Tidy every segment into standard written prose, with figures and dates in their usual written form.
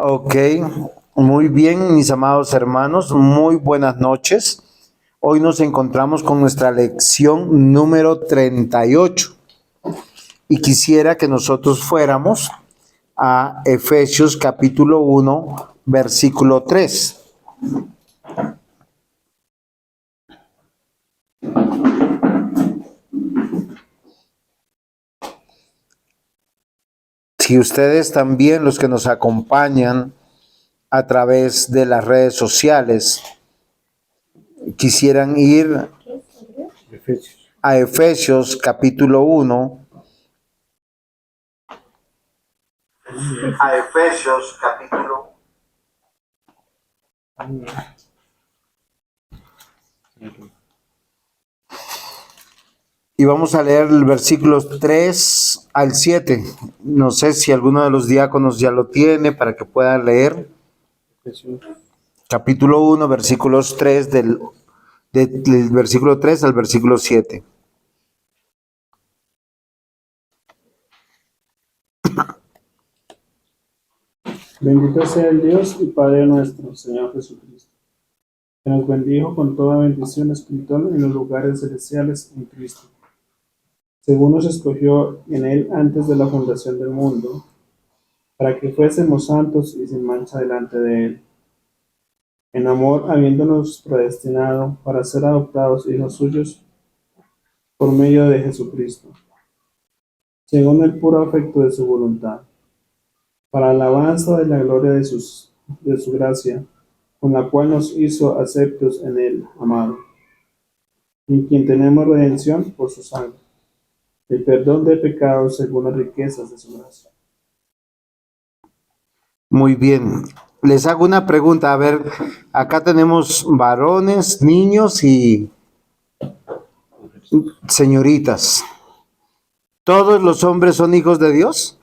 Ok, muy bien, mis amados hermanos, muy buenas noches. Hoy nos encontramos con nuestra lección número 38 y quisiera que nosotros fuéramos a Efesios capítulo 1, versículo 3. Si ustedes también, los que nos acompañan a través de las redes sociales, quisieran ir a Efesios capítulo 1, a Efesios capítulo. Y vamos a leer el versículos 3 al 7. No sé si alguno de los diáconos ya lo tiene para que puedan leer. Capítulo 1, versículos 3 del versículo 3 al versículo 7. Bendito sea el Dios y Padre nuestro, Señor Jesucristo, que nos bendijo con toda bendición espiritual en los lugares celestiales en Cristo, según nos escogió en Él antes de la fundación del mundo, para que fuésemos santos y sin mancha delante de Él, en amor habiéndonos predestinado para ser adoptados hijos suyos por medio de Jesucristo, según el puro afecto de su voluntad, para alabanza de la gloria de su gracia, con la cual nos hizo aceptos en el amado, en quien tenemos redención por su sangre, el perdón de pecados según las riquezas de su gracia. Muy bien. Les hago una pregunta. A ver, acá tenemos varones, niños y señoritas. ¿Todos los hombres son hijos de Dios?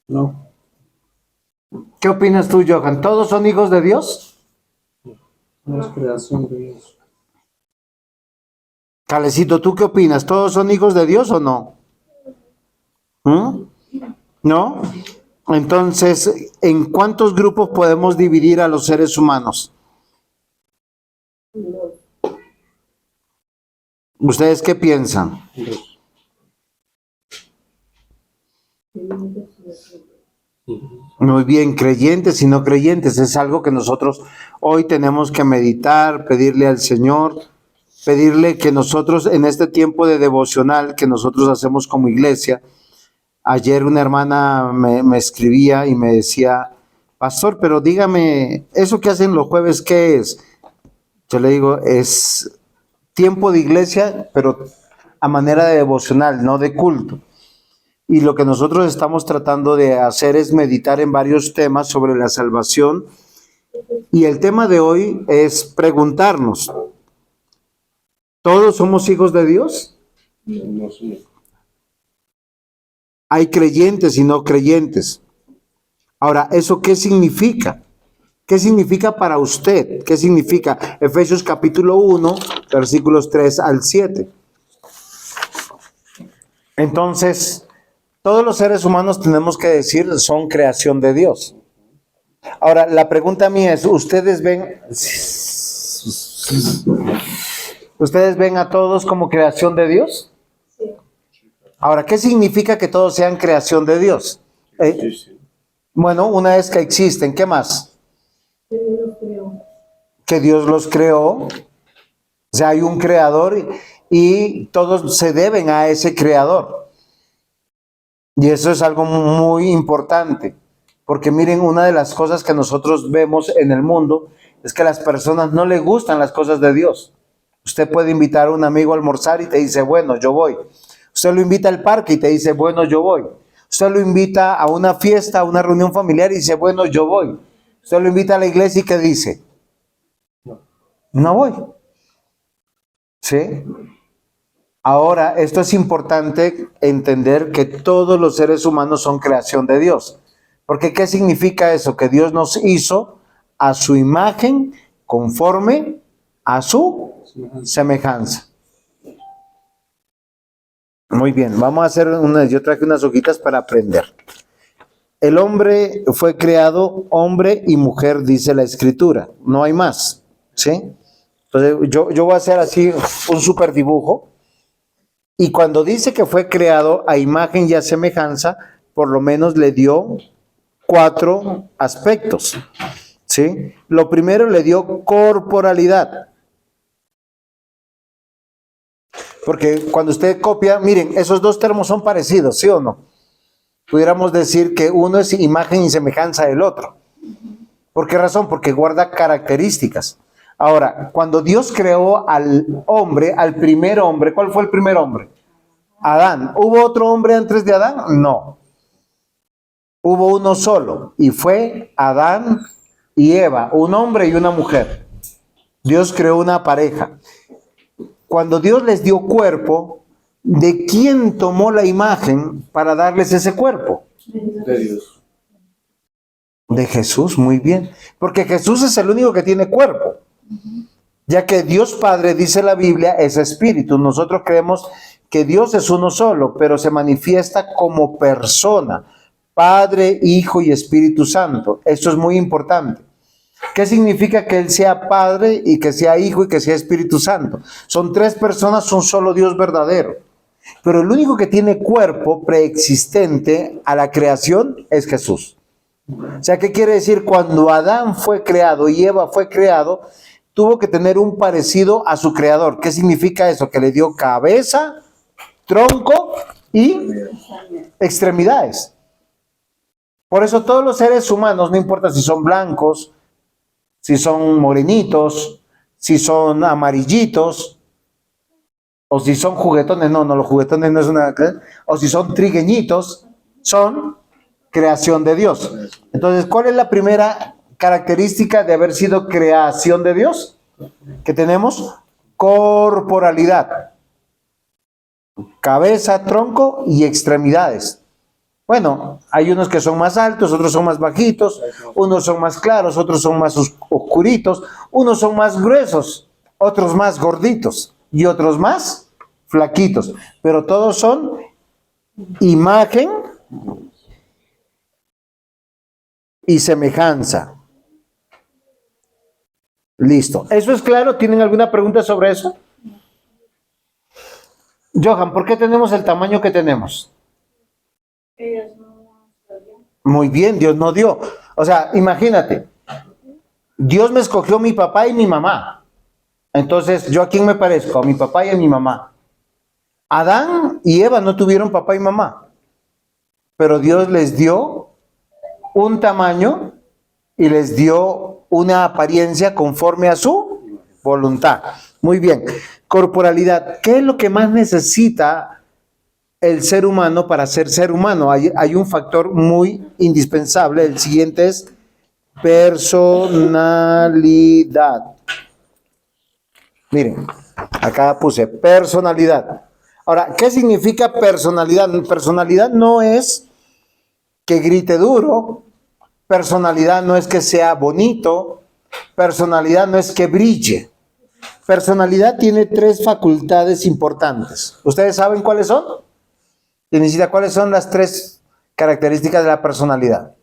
No, ¿Qué opinas tú, Johan? ¿Todos son hijos de Dios? no es creación de Dios. Calecito, ¿tú qué opinas? ¿Todos son hijos de Dios o no? ¿Mm? ¿No? Entonces, ¿en cuántos grupos podemos dividir a los seres humanos? ¿Ustedes qué piensan? Muy bien, creyentes y no creyentes. Es algo que nosotros hoy tenemos que meditar, pedirle al Señor, pedirle que nosotros en este tiempo de devocional que nosotros hacemos como iglesia. Ayer una hermana me escribía y me decía, pastor, pero dígame, ¿eso que hacen los jueves qué es? Yo le digo, es tiempo de iglesia, pero a manera de devocional, no de culto. Y lo que nosotros estamos tratando de hacer es meditar en varios temas sobre la salvación. Y el tema de hoy es preguntarnos, ¿todos somos hijos de Dios? No, sí. Hay creyentes y no creyentes. Ahora, ¿eso qué significa? ¿Qué significa para usted? ¿Qué significa? Efesios capítulo 1, versículos 3 al 7. Entonces, todos los seres humanos tenemos que decir son creación de Dios. Ahora, la pregunta mía es, ¿ustedes ven a todos como creación de Dios? Ahora, ¿qué significa que todos sean creación de Dios? Bueno, una vez que existen, ¿qué más? Que Dios los creó. O sea, hay un creador y todos se deben a ese creador. Y eso es algo muy importante. Porque miren, una de las cosas que nosotros vemos en el mundo es que a las personas no les gustan las cosas de Dios. Usted puede invitar a un amigo a almorzar y te dice, bueno, yo voy. Usted lo invita al parque y te dice, bueno, yo voy. Usted lo invita a una fiesta, a una reunión familiar y dice, bueno, yo voy. Usted lo invita a la iglesia y ¿qué dice? No voy. ¿Sí? Ahora, esto es importante entender que todos los seres humanos son creación de Dios. Porque ¿qué significa eso? Que Dios nos hizo a su imagen conforme a su semejanza. Muy bien, vamos a hacer yo traje unas hojitas para aprender. El hombre fue creado hombre y mujer, dice la escritura, no hay más, ¿sí? Entonces yo voy a hacer así un super dibujo, y cuando dice que fue creado a imagen y a semejanza, por lo menos le dio 4 aspectos, ¿sí? Lo primero, le dio corporalidad. Porque cuando usted copia, miren, esos 2 termos son parecidos, ¿sí o no? Pudiéramos decir que uno es imagen y semejanza del otro. ¿Por qué razón? Porque guarda características. Ahora, cuando Dios creó al hombre, al primer hombre, ¿cuál fue el primer hombre? Adán. ¿Hubo otro hombre antes de Adán? No. Hubo uno solo, y fue Adán y Eva, un hombre y una mujer. Dios creó una pareja. Cuando Dios les dio cuerpo, ¿de quién tomó la imagen para darles ese cuerpo? De Dios. De Jesús, muy bien. Porque Jesús es el único que tiene cuerpo. Ya que Dios Padre, dice la Biblia, es espíritu. Nosotros creemos que Dios es uno solo, pero se manifiesta como persona. Padre, Hijo y Espíritu Santo. Esto es muy importante. ¿Qué significa que Él sea Padre y que sea Hijo y que sea Espíritu Santo? Son 3 personas, un solo Dios verdadero. Pero el único que tiene cuerpo preexistente a la creación es Jesús. O sea, ¿qué quiere decir? Cuando Adán fue creado y Eva fue creado, tuvo que tener un parecido a su creador. ¿Qué significa eso? Que le dio cabeza, tronco y extremidades. Por eso todos los seres humanos, no importa si son blancos, si son morenitos, si son amarillitos, o si son juguetones, no, los juguetones no es una, o si son trigueñitos, son creación de Dios. Entonces, ¿cuál es la primera característica de haber sido creación de Dios? Que tenemos corporalidad, cabeza, tronco y extremidades. Bueno, hay unos que son más altos, otros son más bajitos, unos son más claros, otros son más oscuritos, unos son más gruesos, otros más gorditos y otros más flaquitos. Pero todos son imagen y semejanza. Listo. ¿Eso es claro? ¿Tienen alguna pregunta sobre eso? Johan, ¿por qué tenemos el tamaño que tenemos? Muy bien, Dios no dio. O sea, imagínate, Dios me escogió mi papá y mi mamá. Entonces, ¿yo a quién me parezco? A mi papá y a mi mamá. Adán y Eva no tuvieron papá y mamá, pero Dios les dio un tamaño y les dio una apariencia conforme a su voluntad. Muy bien. Corporalidad. ¿Qué es lo que más necesita el ser humano para ser humano? Hay un factor muy indispensable. El siguiente es personalidad. Miren, acá puse personalidad. Ahora, ¿qué significa personalidad? Personalidad no es que grite duro, personalidad no es que sea bonito, personalidad no es que brille. Personalidad tiene 3 facultades importantes. ¿Ustedes saben cuáles son? Teresita, ¿cuáles son las 3 características de la personalidad?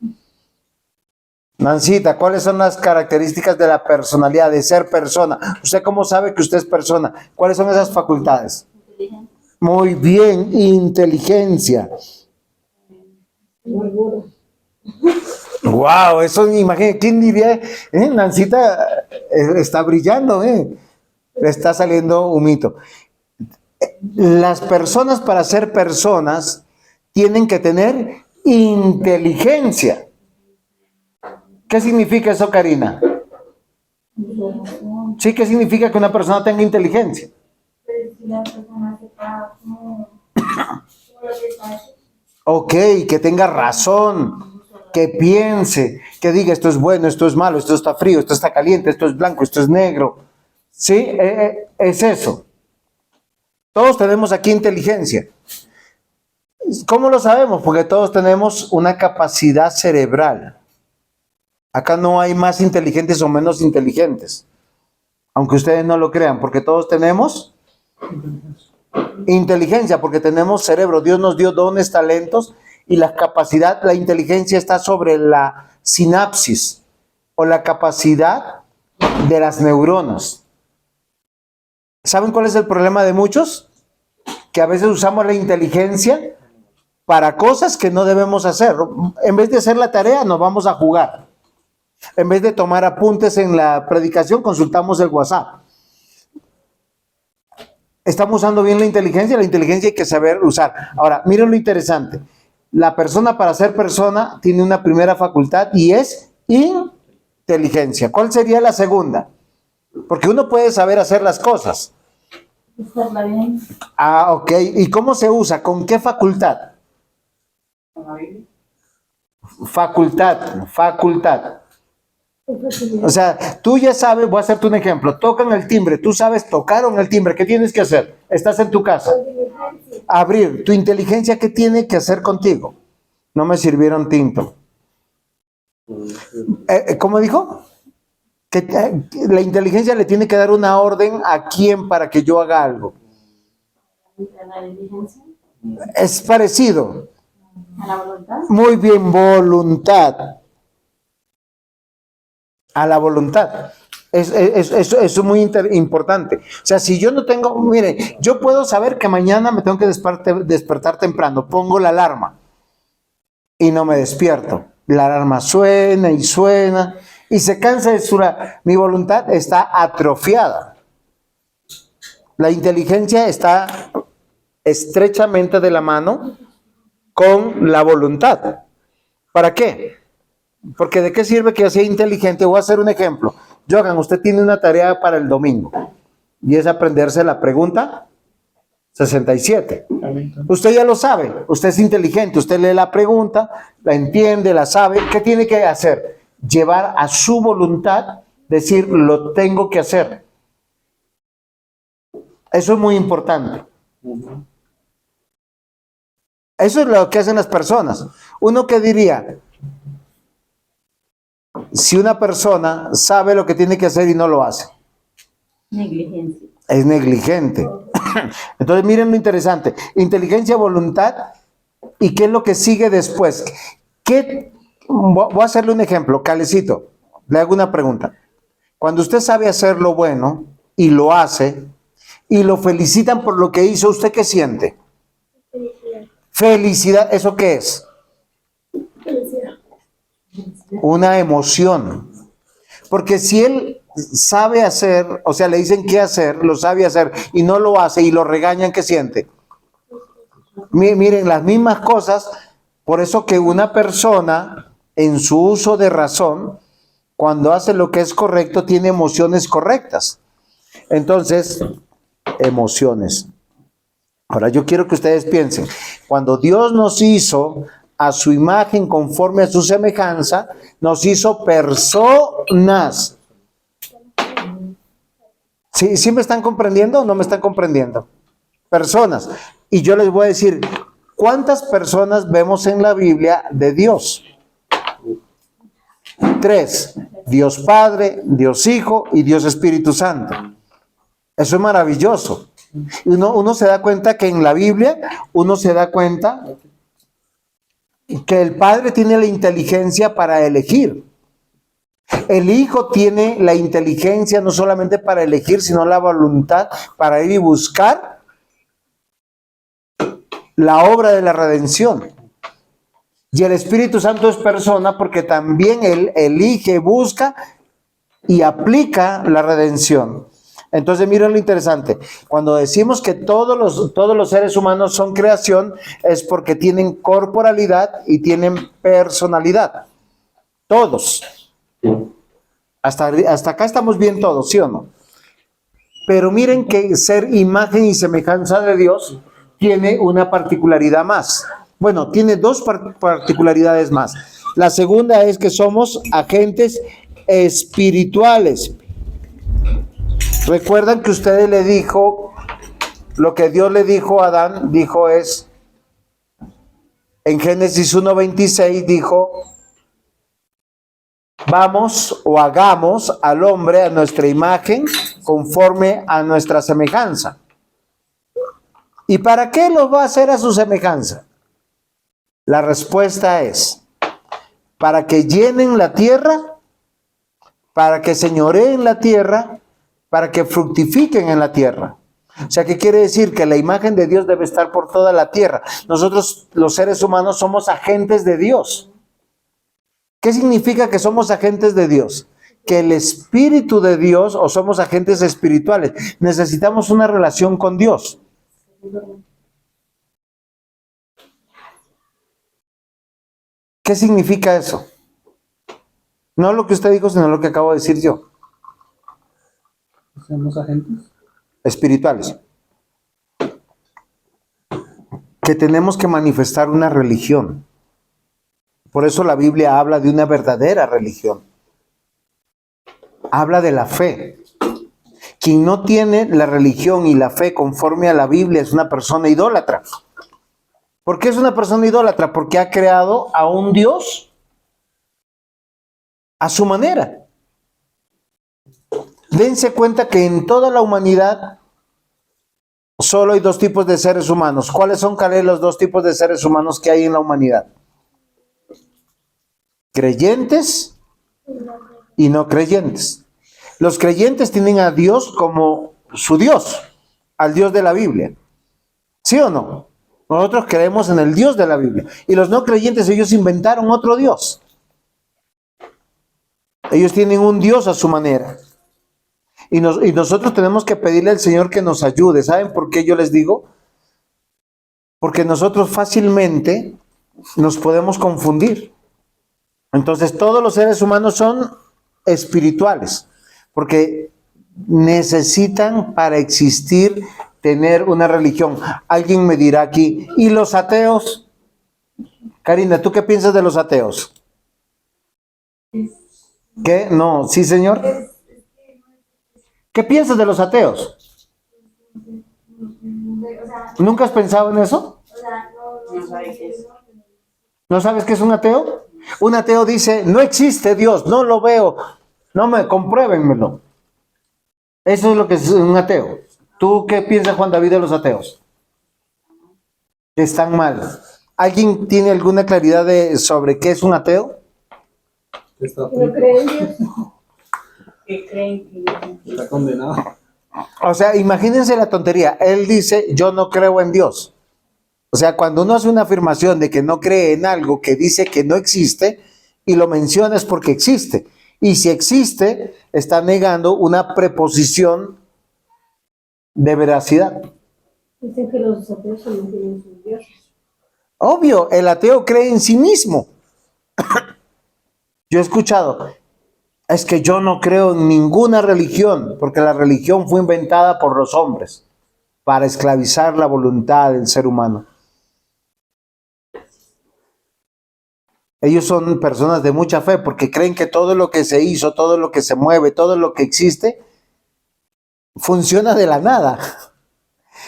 Nancita, ¿cuáles son las características de la personalidad, de ser persona? ¿Usted cómo sabe que usted es persona? ¿Cuáles son esas facultades? Muy bien, inteligencia. Wow, eso, imagínate, ¿quién diría? Nancita está brillando, le está saliendo humito. Las personas, para ser personas, tienen que tener inteligencia. ¿Qué significa eso, Karina? Sí, ¿qué significa que una persona tenga inteligencia? Ok, que tenga razón, que piense, que diga esto es bueno, esto es malo, esto está frío, esto está caliente, esto es blanco, esto es negro. Sí, es eso. Todos tenemos aquí inteligencia. ¿Cómo lo sabemos? Porque todos tenemos una capacidad cerebral. Acá no hay más inteligentes o menos inteligentes. Aunque ustedes no lo crean, porque todos tenemos Inteligencia, porque tenemos cerebro. Dios nos dio dones, talentos y la capacidad. La inteligencia está sobre la sinapsis o la capacidad de las neuronas. ¿Saben cuál es el problema de muchos? Que a veces usamos la inteligencia para cosas que no debemos hacer. En vez de hacer la tarea, nos vamos a jugar. En vez de tomar apuntes en la predicación, consultamos el WhatsApp. Estamos usando bien la inteligencia hay que saber usar. Ahora, miren lo interesante. La persona, para ser persona, tiene una primera facultad y es inteligencia. ¿Cuál sería la segunda? Porque uno puede saber hacer las cosas. Usarla bien. Ah, ok. ¿Y cómo se usa? ¿Con qué facultad? Facultad. O sea, tú ya sabes, voy a hacerte un ejemplo. Tocan el timbre, tú sabes, tocaron el timbre. ¿Qué tienes que hacer? Estás en tu casa. Abrir. ¿Tu inteligencia qué tiene que hacer contigo? No me sirvieron tinto. ¿Cómo dijo? Que la inteligencia le tiene que dar una orden a quién para que yo haga algo. ¿La inteligencia? Es parecido. ¿A la voluntad? Muy bien, voluntad. A la voluntad. Eso es muy importante. O sea, si yo no tengo, mire, yo puedo saber que mañana me tengo que despertar temprano. Pongo la alarma y no me despierto. La alarma suena y suena y se cansa de sonar. Mi voluntad está atrofiada. La inteligencia está estrechamente de la mano con la voluntad. ¿Para qué? Porque ¿de qué sirve que yo sea inteligente? Voy a hacer un ejemplo. Johan, usted tiene una tarea para el domingo y es aprenderse la pregunta 67. Usted ya lo sabe, usted es inteligente, usted lee la pregunta, la entiende, la sabe. ¿Qué tiene que hacer? Llevar a su voluntad, decir, lo tengo que hacer. Eso es muy importante. Eso es lo que hacen las personas. Uno que diría, si una persona sabe lo que tiene que hacer y no lo hace, Negligencia. es negligente. Entonces miren lo interesante, inteligencia, voluntad, ¿y qué es lo que sigue después? Voy a hacerle un ejemplo, Calecito, le hago una pregunta. Cuando usted sabe hacer lo bueno y lo hace y lo felicitan por lo que hizo, ¿usted qué siente? Felicidad, ¿eso qué es? Una emoción. Porque si él sabe hacer, o sea, le dicen qué hacer, lo sabe hacer y no lo hace y lo regañan, ¿qué siente? Miren, las mismas cosas, por eso que una persona en su uso de razón, cuando hace lo que es correcto, tiene emociones correctas. Entonces, emociones. Ahora yo quiero que ustedes piensen, cuando Dios nos hizo a su imagen conforme a su semejanza, nos hizo personas. ¿Sí me están comprendiendo o no me están comprendiendo? Personas. Y yo les voy a decir, ¿cuántas personas vemos en la Biblia de Dios? 3. Dios Padre, Dios Hijo y Dios Espíritu Santo. Eso es maravilloso. Uno se da cuenta que en la Biblia, uno se da cuenta que el Padre tiene la inteligencia para elegir. El Hijo tiene la inteligencia no solamente para elegir, sino la voluntad para ir y buscar la obra de la redención. Y el Espíritu Santo es persona porque también Él elige, busca y aplica la redención. Entonces miren lo interesante, cuando decimos que todos los seres humanos son creación, es porque tienen corporalidad y tienen personalidad. Todos. Hasta acá estamos bien todos, ¿sí o no? Pero miren que ser imagen y semejanza de Dios tiene una particularidad más. Bueno, tiene dos particularidades más. La segunda es que somos agentes espirituales. Recuerdan que ustedes le dijo, lo que Dios le dijo a Adán, dijo es, en Génesis 1:26 dijo, vamos o hagamos al hombre a nuestra imagen conforme a nuestra semejanza. ¿Y para qué los va a hacer a su semejanza? La respuesta es, para que llenen la tierra, para que señoreen la tierra, para que fructifiquen en la tierra. O sea, ¿qué quiere decir? Que la imagen de Dios debe estar por toda la tierra. Nosotros, los seres humanos, somos agentes de Dios. ¿Qué significa que somos agentes de Dios? Que el Espíritu de Dios, o somos agentes espirituales, necesitamos una relación con Dios. ¿Qué significa eso? No lo que usted dijo, sino lo que acabo de decir yo. Somos agentes. Espirituales. Que tenemos que manifestar una religión. Por eso la Biblia habla de una verdadera religión. Habla de la fe. Quien no tiene la religión y la fe conforme a la Biblia es una persona idólatra. ¿Por qué es una persona idólatra? Porque ha creado a un Dios a su manera. Dense cuenta que en toda la humanidad solo hay dos tipos de seres humanos. ¿Cuáles son, Caleb, los dos tipos de seres humanos que hay en la humanidad? Creyentes y no creyentes. Los creyentes tienen a Dios como su Dios, al Dios de la Biblia. ¿Sí o no? Nosotros creemos en el Dios de la Biblia. Y los no creyentes, ellos inventaron otro Dios. Ellos tienen un Dios a su manera. Y nosotros tenemos que pedirle al Señor que nos ayude. ¿Saben por qué yo les digo? Porque nosotros fácilmente nos podemos confundir. Entonces todos los seres humanos son espirituales, porque necesitan para existir tener una religión. Alguien me dirá aquí, ¿y los ateos? Karina, ¿tú qué piensas de los ateos? ¿Qué? No, sí, señor. ¿Qué piensas de los ateos? ¿Nunca has pensado en eso? ¿No sabes qué es un ateo? Un ateo dice, no existe Dios, no lo veo, no me compruébenmelo. Eso es lo que es un ateo. ¿Tú qué piensas, Juan David, de los ateos? Que están mal. ¿Alguien tiene alguna claridad sobre qué es un ateo? Está ¿No creen Dios? Que creen que está condenado. O sea, imagínense la tontería. Él dice, yo no creo en Dios. O sea, cuando uno hace una afirmación de que no cree en algo que dice que no existe y lo menciona es porque existe. Y si existe, está negando una preposición de veracidad. dicen que los ateos también tienen sus dioses. Obvio, el ateo cree en sí mismo. Yo he escuchado, es que yo no creo en ninguna religión, porque la religión fue inventada por los hombres para esclavizar la voluntad del ser humano. Ellos son personas de mucha fe porque creen que todo lo que se hizo, todo lo que se mueve, todo lo que existe, funciona de la nada.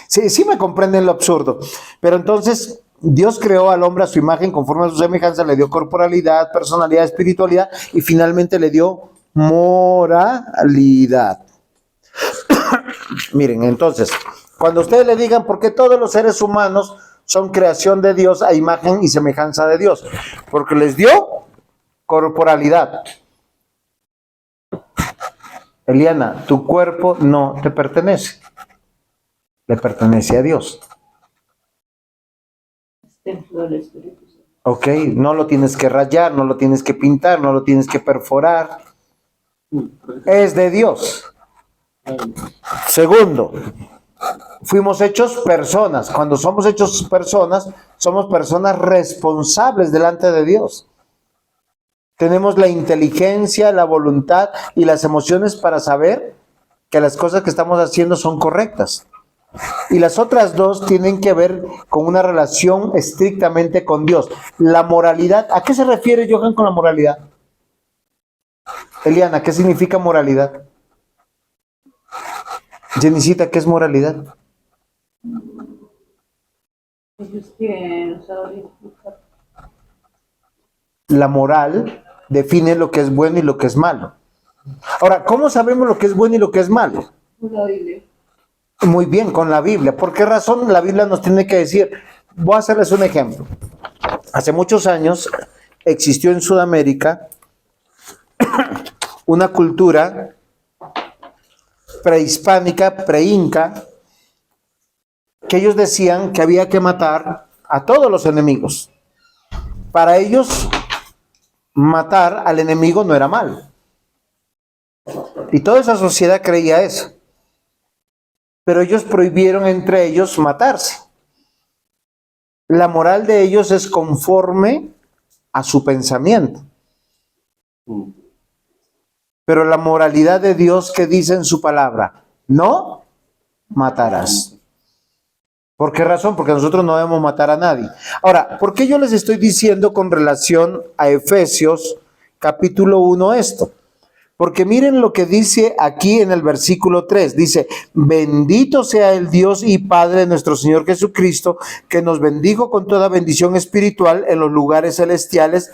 Sí me comprenden lo absurdo. Pero entonces Dios creó al hombre a su imagen, conforme a su semejanza, le dio corporalidad, personalidad, espiritualidad y finalmente le dio moralidad. Miren, entonces, cuando ustedes le digan por qué todos los seres humanos son creación de Dios a imagen y semejanza de Dios, porque les dio corporalidad. Eliana, tu cuerpo no te pertenece, le pertenece a Dios. Templo del Espíritu Santo. Ok, no lo tienes que rayar, no lo tienes que pintar, no lo tienes que perforar. Es de Dios. Segundo, fuimos hechos personas. Cuando somos hechos personas, somos personas responsables delante de Dios. Tenemos la inteligencia, la voluntad y las emociones para saber que las cosas que estamos haciendo son correctas. Y las otras dos tienen que ver con una relación estrictamente con Dios. La moralidad, ¿a qué se refiere Johan con la moralidad? Eliana, ¿qué significa moralidad? Jenicita, ¿qué es moralidad? Ellos que no saben explicar. La moral define lo que es bueno y lo que es malo. Ahora, ¿cómo sabemos lo que es bueno y lo que es malo? La Biblia. Muy bien, con la Biblia. ¿Por qué razón la Biblia nos tiene que decir? Voy a hacerles un ejemplo. Hace muchos años existió en Sudamérica una cultura prehispánica, preinca, que ellos decían que había que matar a todos los enemigos. Para ellos, matar al enemigo no era mal. Y toda esa sociedad creía eso. Pero ellos prohibieron entre ellos matarse. La moral de ellos es conforme a su pensamiento. Pero la moralidad de Dios, que dice en su palabra, no matarás. ¿Por qué razón? Porque nosotros no debemos matar a nadie. Ahora, ¿por qué yo les estoy diciendo con relación a Efesios capítulo 1 esto? Porque miren lo que dice aquí en el versículo 3. Dice, bendito sea el Dios y Padre de nuestro Señor Jesucristo, que nos bendijo con toda bendición espiritual en los lugares celestiales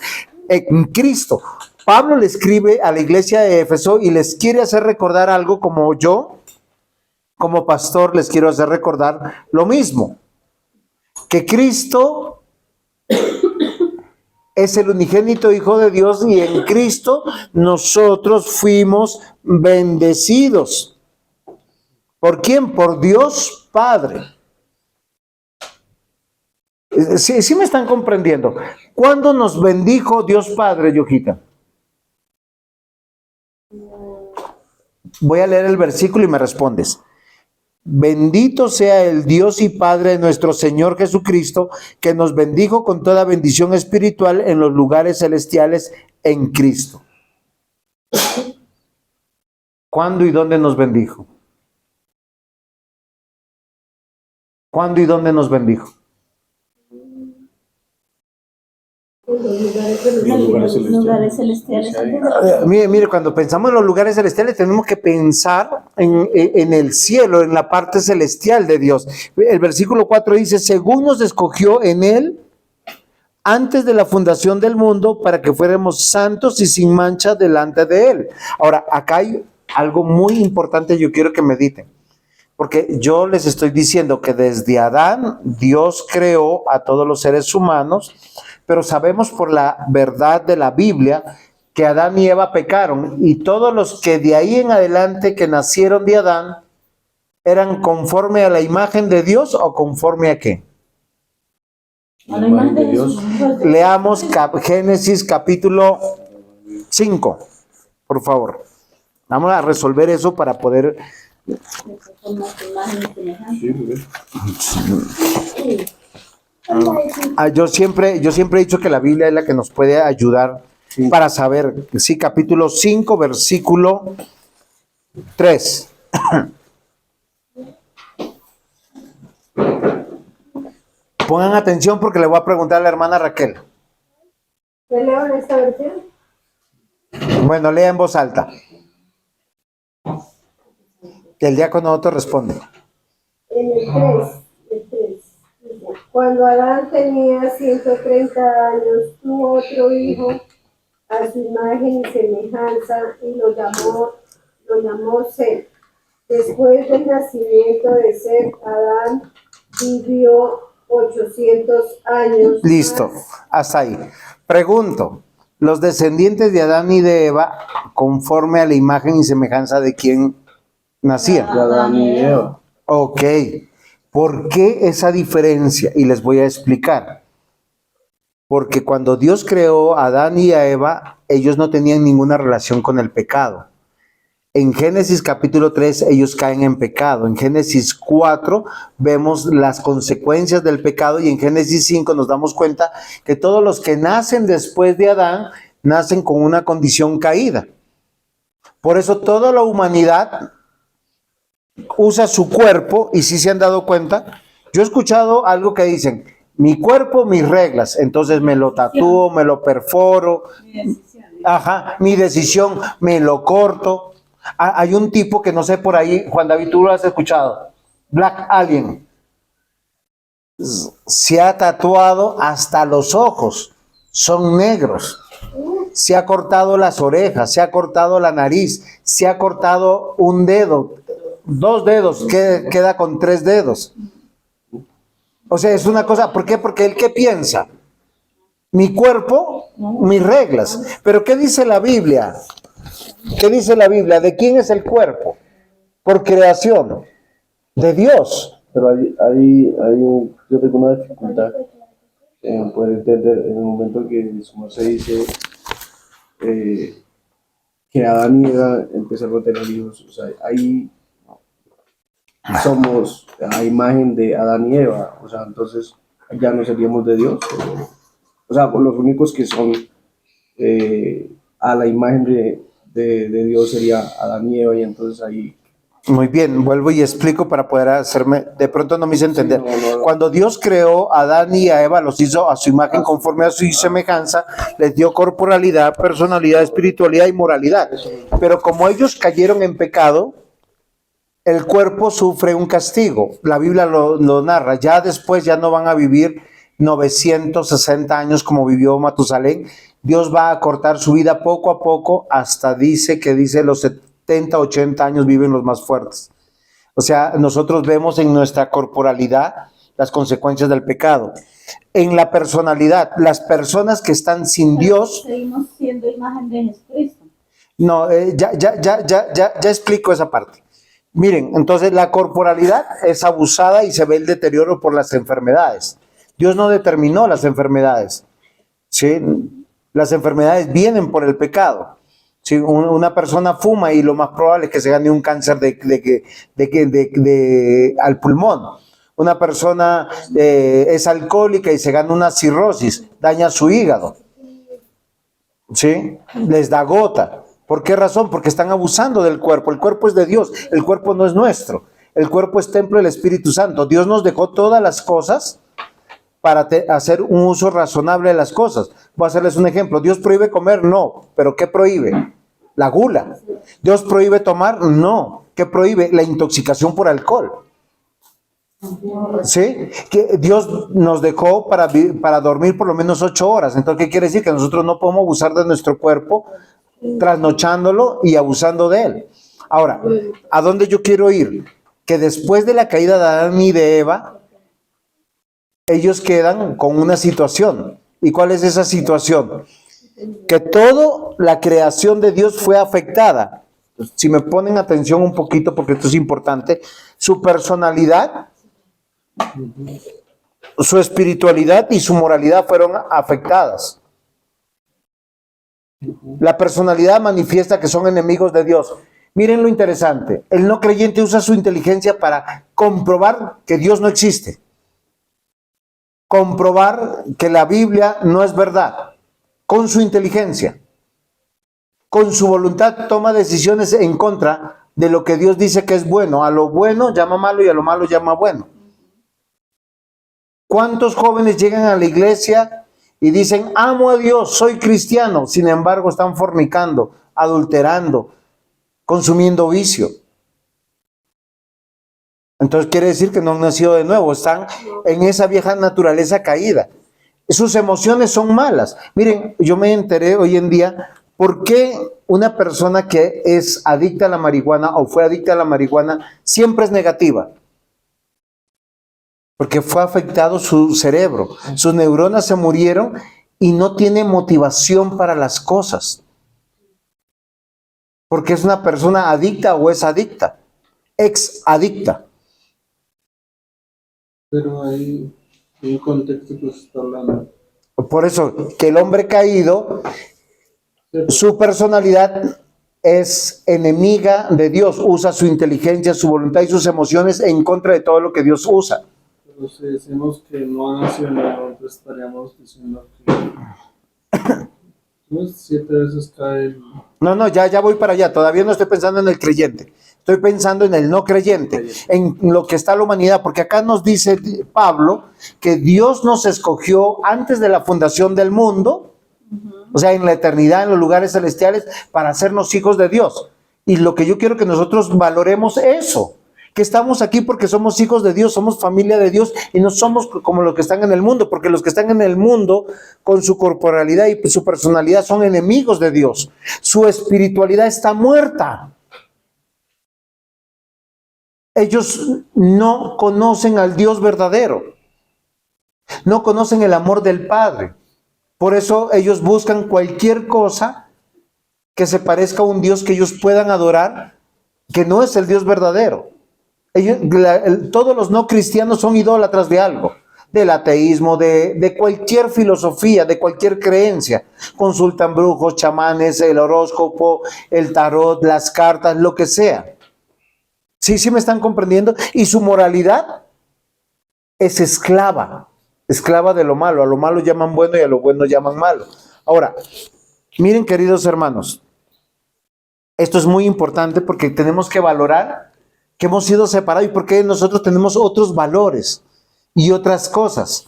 en Cristo. Pablo le escribe a la iglesia de Éfeso y les quiere hacer recordar algo, como yo, como pastor, les quiero hacer recordar lo mismo. Que Cristo es el unigénito Hijo de Dios y en Cristo nosotros fuimos bendecidos. ¿Por quién? Por Dios Padre. ¿Sí me están comprendiendo? ¿Cuándo nos bendijo Dios Padre, Yojita? Voy a leer el versículo y me respondes. Bendito sea el Dios y Padre de nuestro Señor Jesucristo, que nos bendijo con toda bendición espiritual en los lugares celestiales en Cristo. ¿Cuándo y dónde nos bendijo? ¿Cuándo y dónde nos bendijo? Los lugares celestiales. Mire, cuando pensamos en los lugares celestiales tenemos que pensar en el cielo, en la parte celestial de Dios. El versículo 4 dice, según nos escogió en Él antes de la fundación del mundo para que fuéramos santos y sin mancha delante de Él. Ahora, acá hay algo muy importante, yo quiero que mediten. Porque yo les estoy diciendo que desde Adán Dios creó a todos los seres humanos, pero sabemos por la verdad de la Biblia que Adán y Eva pecaron, y todos los que de ahí en adelante que nacieron de Adán eran conforme a la imagen de Dios o conforme a qué. A la imagen de Dios. Leamos Génesis capítulo 5, por favor. Vamos a resolver eso para poder... Yo siempre he dicho que la Biblia es la que nos puede ayudar para saber. Sí, capítulo 5, versículo 3. Pongan atención porque le voy a preguntar a la hermana Raquel. ¿Qué leo en esta versión? Bueno, lea en voz alta. Que el diácono otro responde. En el 3. Cuando Adán tenía 130 años, tuvo otro hijo a su imagen y semejanza y lo llamó Set. Después del nacimiento de Set, Adán vivió 800 años. Listo, hasta ahí. Pregunto, los descendientes de Adán y de Eva, conforme a la imagen y semejanza de quién nacían. De Adán y Eva. Ok, ¿por qué esa diferencia? Y les voy a explicar. Porque cuando Dios creó a Adán y a Eva, ellos no tenían ninguna relación con el pecado. En Génesis capítulo 3 ellos caen en pecado. En Génesis 4 vemos las consecuencias del pecado y en Génesis 5 nos damos cuenta que todos los que nacen después de Adán nacen con una condición caída. Por eso toda la humanidad usa su cuerpo y si se han dado cuenta, yo he escuchado algo que dicen, mi cuerpo, mis reglas, entonces me lo tatúo, me lo perforo, mi decisión, me lo corto. Hay un tipo que no sé por ahí, Juan David, tú lo has escuchado, Black Alien, se ha tatuado hasta los ojos, son negros, se ha cortado las orejas, se ha cortado la nariz, se ha cortado un dedo, 2 dedos, queda con 3 dedos. O sea, es una cosa, ¿por qué? Porque él, ¿qué piensa? Mi cuerpo, mis reglas. Pero ¿qué dice la Biblia? ¿Qué dice la Biblia? ¿De quién es el cuerpo? Por creación, de Dios. Pero yo tengo una dificultad en poder entender en el momento que su merced dice que Adán y Eva empezaron a tener hijos. O sea, ahí somos a imagen de Adán y Eva. O sea, entonces ya no seríamos de Dios. O sea, los únicos que son a la imagen de Dios sería Adán y Eva, y entonces ahí... Muy bien, vuelvo y explico para poder hacerme, de pronto no me hice entender. Sí, no. Cuando Dios creó a Adán y a Eva, los hizo a su imagen conforme a su semejanza, les dio corporalidad, personalidad, espiritualidad y moralidad. Pero como ellos cayeron en pecado, el cuerpo sufre un castigo. La Biblia lo narra. Ya después ya no van a vivir 960 años como vivió Matusalén. Dios va a cortar su vida poco a poco hasta dice los 70, 80 años viven los más fuertes. O sea, nosotros vemos en nuestra corporalidad las consecuencias del pecado. En la personalidad, las personas que están sin Dios... Seguimos siendo imagen de Jesucristo. No, ya explico esa parte. Miren, entonces la corporalidad es abusada y se ve el deterioro por las enfermedades. Dios no determinó las enfermedades, ¿sí? Las enfermedades vienen por el pecado. ¿Sí? Una persona fuma y lo más probable es que se gane un cáncer al pulmón. Una persona es alcohólica y se gana una cirrosis, daña su hígado, ¿sí? Les da gota. ¿Por qué razón? Porque están abusando del cuerpo. El cuerpo es de Dios, el cuerpo no es nuestro. El cuerpo es templo del Espíritu Santo. Dios nos dejó todas las cosas para hacer un uso razonable de las cosas. Voy a hacerles un ejemplo. ¿Dios prohíbe comer? No. ¿Pero qué prohíbe? La gula. ¿Dios prohíbe tomar? No. ¿Qué prohíbe? La intoxicación por alcohol. ¿Sí? Que Dios nos dejó para dormir por lo menos 8 horas. Entonces, ¿qué quiere decir? Que nosotros no podemos abusar de nuestro cuerpo trasnochándolo y abusando de él. Ahora, ¿a dónde yo quiero ir? Que después de la caída de Adán y de Eva, ellos quedan con una situación. ¿Y cuál es esa situación? Que toda la creación de Dios fue afectada. Si me ponen atención un poquito, porque esto es importante, su personalidad, su espiritualidad y su moralidad fueron afectadas. La personalidad manifiesta que son enemigos de Dios. Miren lo interesante, el no creyente usa su inteligencia para comprobar que Dios no existe. Comprobar que la Biblia no es verdad. Con su inteligencia. Con su voluntad toma decisiones en contra de lo que Dios dice que es bueno. A lo bueno llama malo y a lo malo llama bueno. ¿Cuántos jóvenes llegan a la iglesia y dicen, amo a Dios, soy cristiano? Sin embargo, están fornicando, adulterando, consumiendo vicio. Entonces quiere decir que no han nacido de nuevo, están en esa vieja naturaleza caída. Sus emociones son malas. Miren, yo me enteré hoy en día por qué una persona que es adicta a la marihuana o fue adicta a la marihuana siempre es negativa. Porque fue afectado su cerebro, sus neuronas se murieron y no tiene motivación para las cosas. Porque es una persona adicta o es adicta, ex adicta. Pero hay un contexto que se está hablando. Por eso, que el hombre caído, su personalidad es enemiga de Dios, usa su inteligencia, su voluntad y sus emociones en contra de todo lo que Dios usa. Pero si decimos que no ha nacido nuevo, entonces estaríamos diciendo que 7 veces cae el... No, ya voy para allá, todavía no estoy pensando en el creyente, estoy pensando en el no creyente, en lo que está la humanidad, porque acá nos dice Pablo que Dios nos escogió antes de la fundación del mundo, o sea, en la eternidad, en los lugares celestiales, para hacernos hijos de Dios. Y lo que yo quiero que nosotros valoremos eso, que estamos aquí porque somos hijos de Dios, somos familia de Dios y no somos como los que están en el mundo, porque los que están en el mundo con su corporalidad y su personalidad son enemigos de Dios. Su espiritualidad está muerta. ellos no conocen al Dios verdadero, no conocen el amor del Padre. Por eso ellos buscan cualquier cosa que se parezca a un Dios que ellos puedan adorar, que no es el Dios verdadero. Todos los no cristianos son idólatras de algo, del ateísmo, de cualquier filosofía, de cualquier creencia. Consultan brujos, chamanes, el horóscopo, el tarot, las cartas, lo que sea. Sí me están comprendiendo. Y su moralidad es esclava de lo malo. A lo malo llaman bueno y a lo bueno llaman malo. Ahora, miren, queridos hermanos, esto es muy importante porque tenemos que valorar que hemos sido separados y porque nosotros tenemos otros valores y otras cosas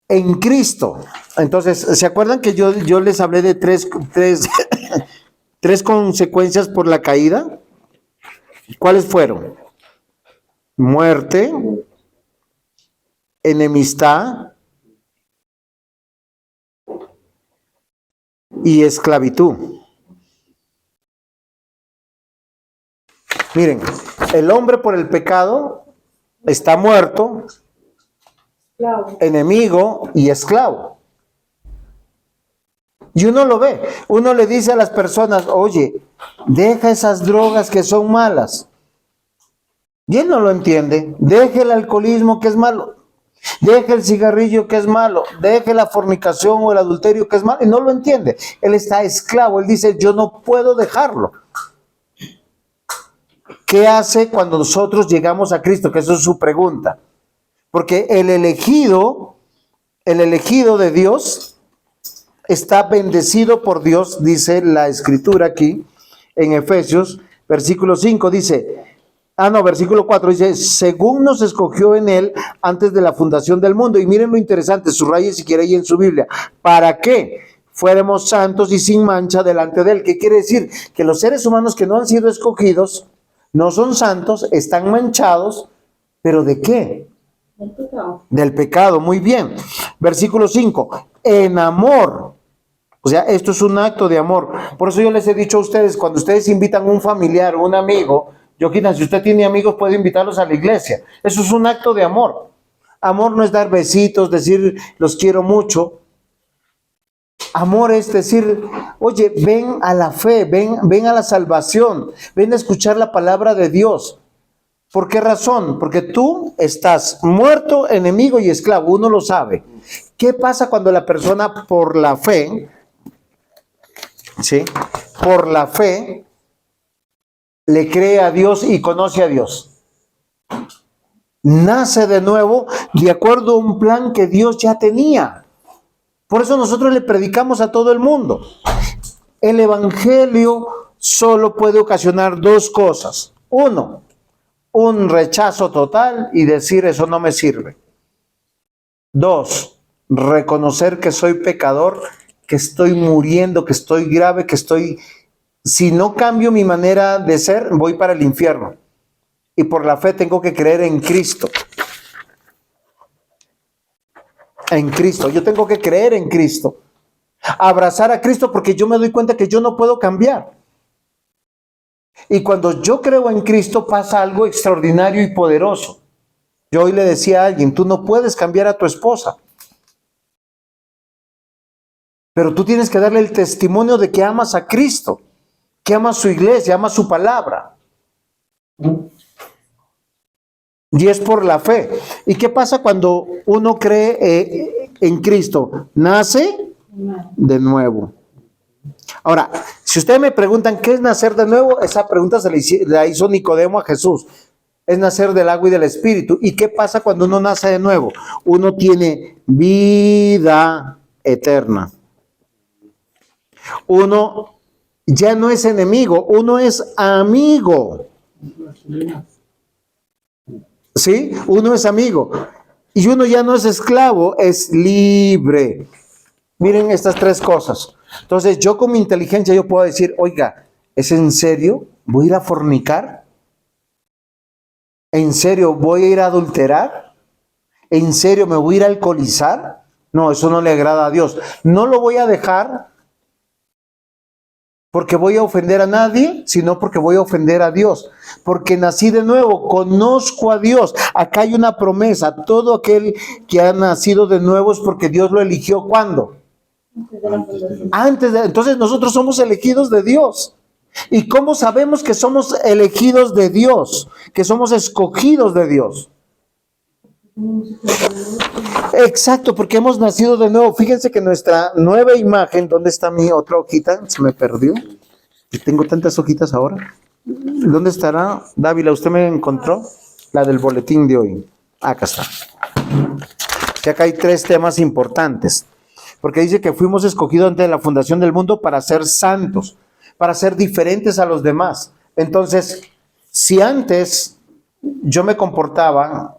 en Cristo. Entonces, ¿se acuerdan que yo les hablé de tres consecuencias por la caída? ¿Cuáles fueron? Muerte, enemistad y esclavitud. Miren, el hombre por el pecado está muerto, Esclavo. enemigo y esclavo. Y uno lo ve, uno le dice a las personas, oye, deja esas drogas que son malas. Y él no lo entiende. Deje el alcoholismo que es malo, deje el cigarrillo que es malo, deje la fornicación o el adulterio que es malo, y no lo entiende. Él está esclavo, él dice, yo no puedo dejarlo. ¿Qué hace cuando nosotros llegamos a Cristo? Que eso es su pregunta. Porque el elegido de Dios está bendecido por Dios, dice la escritura aquí en Efesios, versículo 5, versículo 4 dice, según nos escogió en él antes de la fundación del mundo. Y miren lo interesante, subraye si quiere ahí en su Biblia, ¿para qué? Fuéramos santos y sin mancha delante de él. ¿Qué quiere decir? Que los seres humanos que no han sido escogidos, no son santos, están manchados, ¿pero de qué? Del pecado. Del pecado, muy bien. Versículo 5, en amor. O sea, esto es un acto de amor. Por eso yo les he dicho a ustedes, cuando ustedes invitan a un familiar, un amigo, Joaquín, si usted tiene amigos, puede invitarlos a la iglesia. Eso es un acto de amor. Amor no es dar besitos, decir los quiero mucho. Amor es decir, oye, ven a la fe, ven a la salvación, ven a escuchar la palabra de Dios. ¿Por qué razón? Porque tú estás muerto, enemigo y esclavo, uno lo sabe. ¿Qué pasa cuando la persona por la fe, ¿sí? Por la fe, le cree a Dios y conoce a Dios? Nace de nuevo de acuerdo a un plan que Dios ya tenía. Por eso nosotros le predicamos a todo el mundo. El evangelio solo puede ocasionar dos cosas. Uno, un rechazo total y decir eso no me sirve. Dos, reconocer que soy pecador, que estoy muriendo, que estoy grave, si no cambio mi manera de ser, voy para el infierno. Y por la fe tengo que creer en Cristo. En Cristo, yo tengo que creer en Cristo. Abrazar a Cristo porque yo me doy cuenta que yo no puedo cambiar. Y cuando yo creo en Cristo pasa algo extraordinario y poderoso. Yo hoy le decía a alguien, tú no puedes cambiar a tu esposa, pero tú tienes que darle el testimonio de que amas a Cristo, que amas su iglesia, amas su palabra. Y es por la fe. ¿Y qué pasa cuando uno cree en Cristo? Nace de nuevo. Ahora, si ustedes me preguntan qué es nacer de nuevo, esa pregunta la hizo Nicodemo a Jesús. Es nacer del agua y del espíritu. ¿Y qué pasa cuando uno nace de nuevo? Uno tiene vida eterna. Uno ya no es enemigo, uno es amigo. ¿Sí? Uno es amigo. Y uno ya no es esclavo, es libre. Miren estas tres cosas. Entonces yo con mi inteligencia yo puedo decir, oiga, ¿es en serio? ¿Voy a ir a fornicar? ¿En serio voy a ir a adulterar? ¿En serio me voy a ir a alcoholizar? No, eso no le agrada a Dios. No lo voy a dejar porque voy a ofender a nadie, sino porque voy a ofender a Dios. Porque nací de nuevo, conozco a Dios. Acá hay una promesa. Todo aquel que ha nacido de nuevo es porque Dios lo eligió. ¿Cuándo? Entonces nosotros somos elegidos de Dios. ¿Y cómo sabemos que somos elegidos de Dios? Que somos escogidos de Dios. Exacto, porque hemos nacido de nuevo. Fíjense que nuestra nueva imagen, ¿dónde está mi otra hojita? Se me perdió. Y tengo tantas hojitas ahora. ¿Dónde estará? Dávila, ¿usted me encontró? La del boletín de hoy. Acá está. Que acá hay 3 temas importantes. Porque dice que fuimos escogidos antes de la fundación del mundo para ser santos, para ser diferentes a los demás. Entonces, si antes yo me comportaba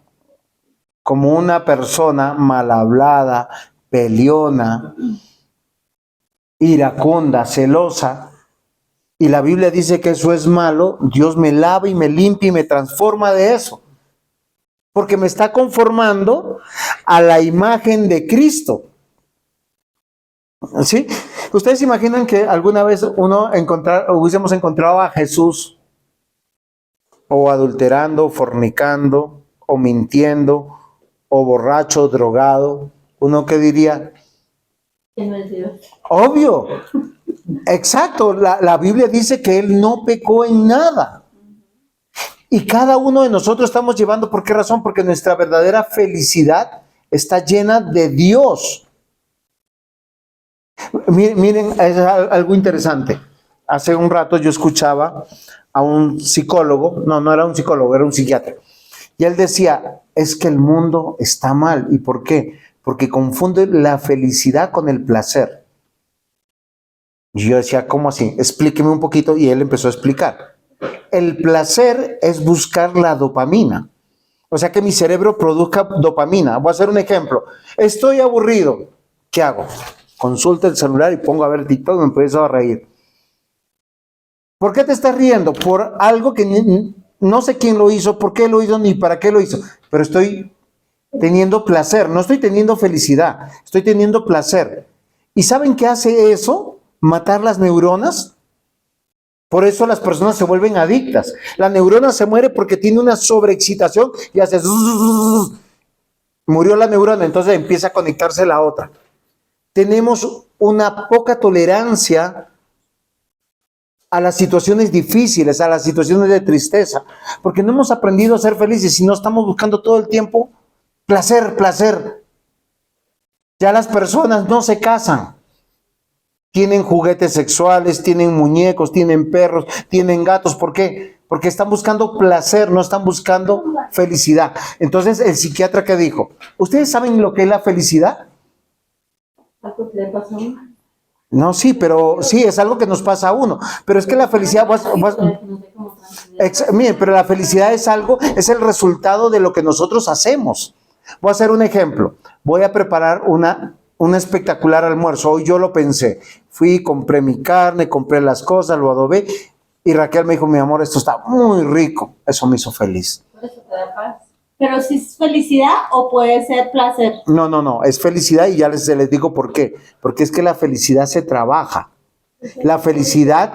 como una persona mal hablada, peleona, iracunda, celosa, y la Biblia dice que eso es malo, Dios me lava y me limpia y me transforma de eso, porque me está conformando a la imagen de Cristo. ¿Sí? ¿Ustedes imaginan que alguna vez hubiésemos encontrado a Jesús o adulterando, fornicando, o mintiendo, o borracho, drogado? ¿Uno qué diría? Que no es Dios. Obvio. Exacto. La Biblia dice que Él no pecó en nada. Y cada uno de nosotros estamos llevando, ¿por qué razón? Porque nuestra verdadera felicidad está llena de Dios. Miren, es algo interesante. Hace un rato yo escuchaba a un psicólogo, no era un psicólogo, era un psiquiatra. Y él decía, es que el mundo está mal. ¿Y por qué? Porque confunde la felicidad con el placer. Y yo decía, ¿cómo así? Explíqueme un poquito. Y él empezó a explicar. El placer es buscar la dopamina. O sea, que mi cerebro produzca dopamina. Voy a hacer un ejemplo. Estoy aburrido. ¿Qué hago? Consulto el celular y pongo a ver TikTok y me empiezo a reír. ¿Por qué te estás riendo? Por algo que no sé quién lo hizo, por qué lo hizo, ni para qué lo hizo. Pero estoy teniendo placer, no estoy teniendo felicidad, estoy teniendo placer. ¿Y saben qué hace eso? Matar las neuronas. Por eso las personas se vuelven adictas. La neurona se muere porque tiene una sobreexcitación y hace zzzz. Murió la neurona, entonces empieza a conectarse la otra. Tenemos una poca tolerancia a las situaciones difíciles, a las situaciones de tristeza, porque no hemos aprendido a ser felices, sino estamos buscando todo el tiempo placer, placer. Ya las personas no se casan. Tienen juguetes sexuales, tienen muñecos, tienen perros, tienen gatos. ¿Por qué? Porque están buscando placer, no están buscando felicidad. Entonces, el psiquiatra que dijo, ¿ustedes saben lo que es la felicidad? ¿Algo que le pasó a uno? No, sí, pero sí, es algo que nos pasa a uno. Pero es que la felicidad, miren, pero la felicidad es algo, es el resultado de lo que nosotros hacemos. Voy a hacer un ejemplo. Voy a preparar un espectacular almuerzo. Hoy yo lo pensé. Fui, compré mi carne, compré las cosas, lo adobé. Y Raquel me dijo, mi amor, esto está muy rico. Eso me hizo feliz. Por eso te da paz. Pero si es felicidad o puede ser placer. No, es felicidad y ya les digo por qué. Porque es que la felicidad se trabaja. La felicidad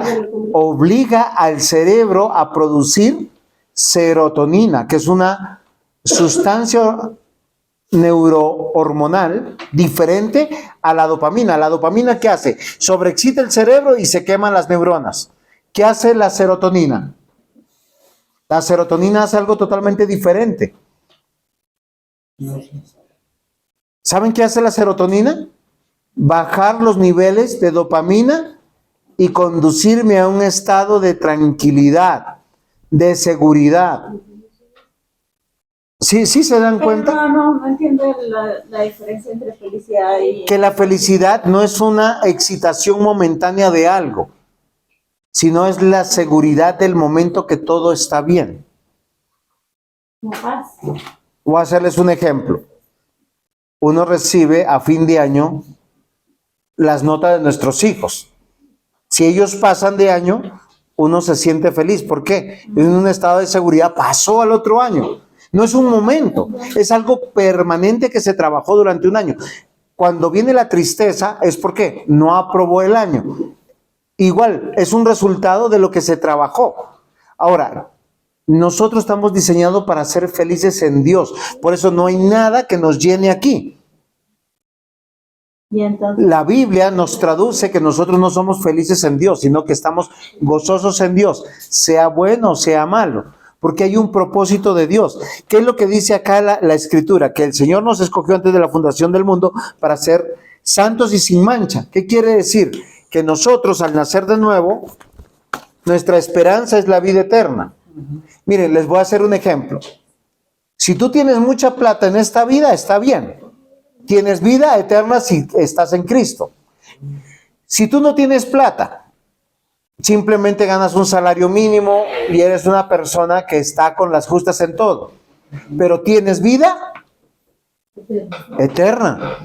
obliga al cerebro a producir serotonina, que es una sustancia neurohormonal diferente a la dopamina. ¿La dopamina qué hace? Sobreexcita el cerebro y se queman las neuronas. ¿Qué hace la serotonina? La serotonina hace algo totalmente diferente. ¿Saben qué hace la serotonina? Bajar los niveles de dopamina y conducirme a un estado de tranquilidad, de seguridad. ¿Sí se dan cuenta? No entiendo la diferencia entre felicidad y... Que la felicidad no es una excitación momentánea de algo, sino es la seguridad del momento que todo está bien. paz. Voy a hacerles un ejemplo. Uno recibe a fin de año las notas de nuestros hijos. Si ellos pasan de año, uno se siente feliz. ¿Por qué? En un estado de seguridad pasó al otro año. No es un momento, es algo permanente que se trabajó durante un año. Cuando viene la tristeza es porque no aprobó el año. Igual, es un resultado de lo que se trabajó. Ahora, nosotros estamos diseñados para ser felices en Dios. Por eso no hay nada que nos llene aquí. Y entonces, La Biblia nos traduce que nosotros no somos felices en Dios, sino que estamos gozosos en Dios, sea bueno o sea malo, porque hay un propósito de Dios. ¿Qué es lo que dice acá la Escritura? Que el Señor nos escogió antes de la fundación del mundo para ser santos y sin mancha. ¿Qué quiere decir? Que nosotros al nacer de nuevo, nuestra esperanza es la vida eterna. Miren, les voy a hacer un ejemplo. Si tú tienes mucha plata en esta vida, está bien. Tienes vida eterna si estás en Cristo. Si tú no tienes plata, simplemente ganas un salario mínimo y eres una persona que está con las justas en todo. Pero tienes vida eterna.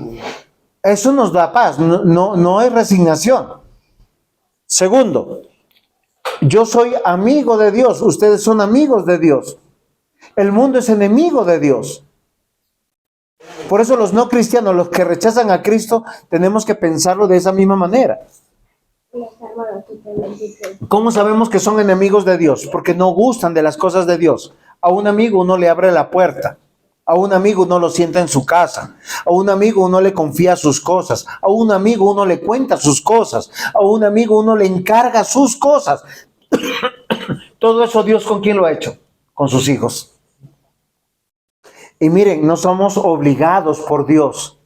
Eso nos da paz, no hay resignación. Segundo, yo soy amigo de Dios, ustedes son amigos de Dios. El mundo es enemigo de Dios. Por eso los no cristianos, los que rechazan a Cristo, tenemos que pensarlo de esa misma manera. ¿Cómo sabemos que son enemigos de Dios? Porque no gustan de las cosas de Dios. A un amigo uno le abre la puerta. A un amigo uno lo sienta en su casa. A un amigo uno le confía sus cosas. A un amigo uno le cuenta sus cosas. A un amigo uno le encarga sus cosas. Todo eso Dios, ¿con quién lo ha hecho? Con sus hijos. Y miren, no somos obligados por Dios.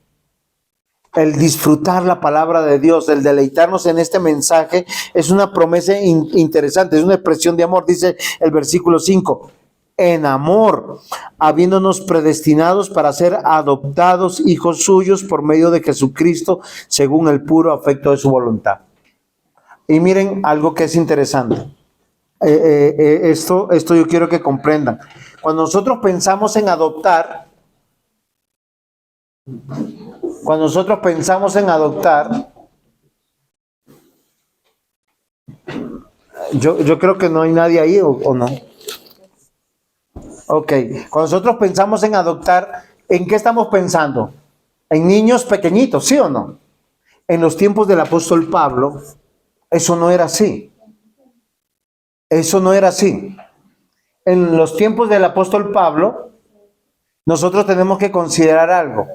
El disfrutar la palabra de Dios, el deleitarnos en este mensaje, es una promesa interesante, es una expresión de amor, dice el versículo 5. En amor, habiéndonos predestinados para ser adoptados hijos suyos por medio de Jesucristo, según el puro afecto de su voluntad. Y miren algo que es interesante. Esto yo quiero que comprendan. Cuando nosotros pensamos en adoptar, yo creo que no hay nadie ahí o no. Ok, cuando nosotros pensamos en adoptar, ¿en qué estamos pensando? En niños pequeñitos, ¿sí o no? En los tiempos del apóstol Pablo, eso no era así. Eso no era así. En los tiempos del apóstol Pablo, nosotros tenemos que considerar algo.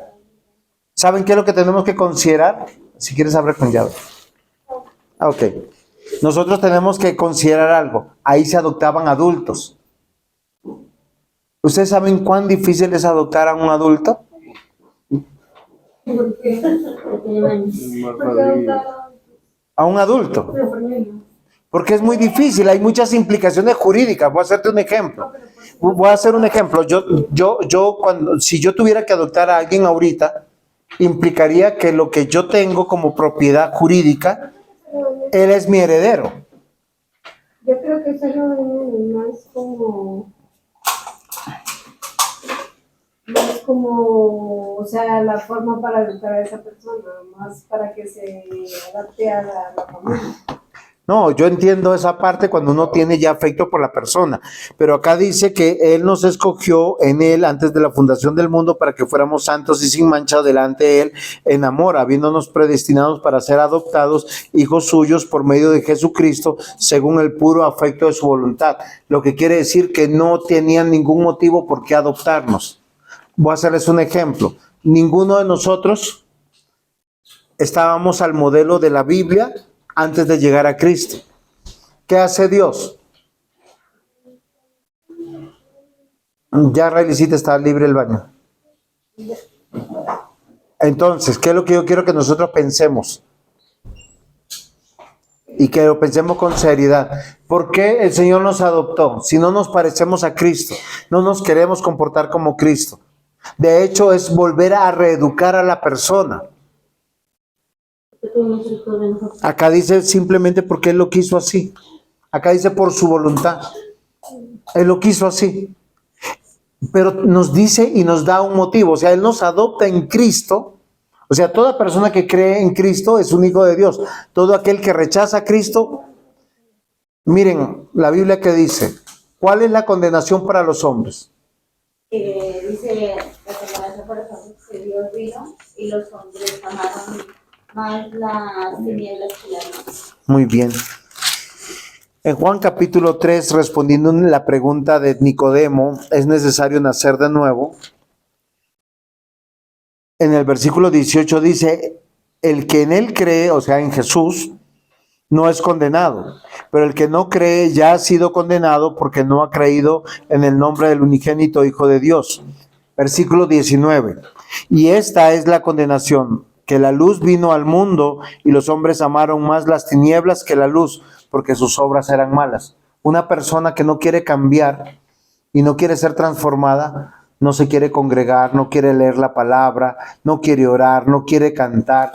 ¿Saben qué es lo que tenemos que considerar? Si quieres abrir con llave. Ok. Nosotros tenemos que considerar algo. Ahí se adoptaban adultos. ¿Ustedes saben cuán difícil es adoptar a un adulto? A un adulto. Porque es muy difícil, hay muchas implicaciones jurídicas. Voy a hacerte un ejemplo. Si yo tuviera que adoptar a alguien ahorita, implicaría que lo que yo tengo como propiedad jurídica, él es mi heredero. Yo creo que eso no es como, o sea, la forma para adoptar a esa persona, más para que se adapte a la familia. No, yo entiendo esa parte cuando uno tiene ya afecto por la persona, pero acá dice que Él nos escogió en Él antes de la fundación del mundo para que fuéramos santos y sin mancha delante de Él en amor, habiéndonos predestinados para ser adoptados hijos suyos por medio de Jesucristo, según el puro afecto de su voluntad. Lo que quiere decir que no tenían ningún motivo por qué adoptarnos. Voy a hacerles un ejemplo. Ninguno de nosotros estábamos al modelo de la Biblia antes de llegar a Cristo. ¿Qué hace Dios? Ya, Railicita, está libre el baño. Entonces, ¿qué es lo que yo quiero que nosotros pensemos? Y que lo pensemos con seriedad. ¿Por qué el Señor nos adoptó? Si no nos parecemos a Cristo, no nos queremos comportar como Cristo. De hecho, es volver a reeducar a la persona. Acá dice simplemente porque Él lo quiso así. Acá dice por su voluntad. Él lo quiso así. Pero nos dice y nos da un motivo. O sea, Él nos adopta en Cristo. O sea, toda persona que cree en Cristo es un hijo de Dios. Todo aquel que rechaza a Cristo. Miren, la Biblia que dice, ¿cuál es la condenación para los hombres? dice la condenación por los hombres que Dios vino y los hombres amaron más las tinieblas que la luz. Muy bien. En Juan capítulo 3, respondiendo la pregunta de Nicodemo, ¿es necesario nacer de nuevo? En el versículo 18 dice, el que en él cree, o sea, en Jesús, no es condenado, pero el que no cree ya ha sido condenado porque no ha creído en el nombre del unigénito Hijo de Dios. Versículo 19. Y esta es la condenación, que la luz vino al mundo y los hombres amaron más las tinieblas que la luz, porque sus obras eran malas. Una persona que no quiere cambiar y no quiere ser transformada, no se quiere congregar, no quiere leer la palabra, no quiere orar, no quiere cantar.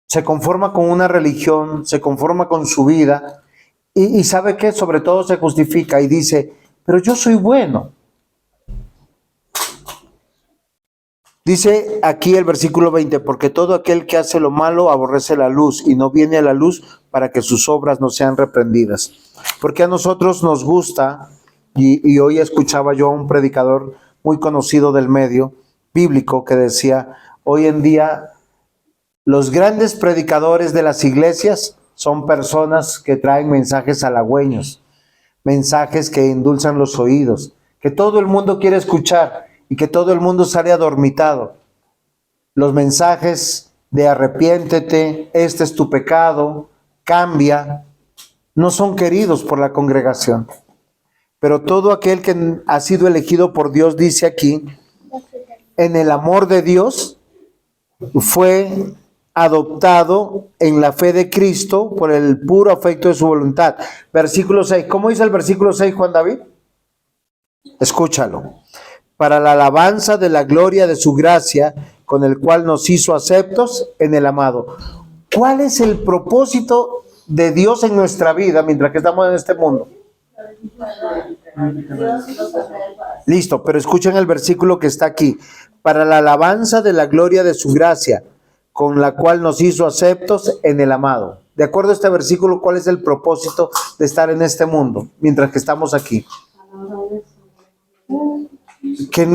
Se conforma con una religión, se conforma con su vida y sabe que sobre todo se justifica y dice, pero yo soy bueno. Dice aquí el versículo 20, porque todo aquel que hace lo malo aborrece la luz y no viene a la luz para que sus obras no sean reprendidas. Porque a nosotros nos gusta, y hoy escuchaba yo a un predicador muy conocido del medio bíblico que decía, hoy en día los grandes predicadores de las iglesias son personas que traen mensajes halagüeños, mensajes que endulzan los oídos, que todo el mundo quiere escuchar y que todo el mundo sale adormitado. Los mensajes de arrepiéntete, este es tu pecado, cambia, no son queridos por la congregación. Pero todo aquel que ha sido elegido por Dios, dice aquí, en el amor de Dios, fue adoptado en la fe de Cristo por el puro afecto de su voluntad. Versículo 6. ¿Cómo dice el versículo 6, Juan David? Escúchalo. Para la alabanza de la gloria de su gracia, con el cual nos hizo aceptos en el amado. ¿Cuál es el propósito de Dios en nuestra vida mientras que estamos en este mundo? Listo, pero escuchen el versículo que está aquí. Para la alabanza de la gloria de su gracia, con la cual nos hizo aceptos en el amado. De acuerdo a este versículo, ¿cuál es el propósito de estar en este mundo mientras que estamos aquí? Que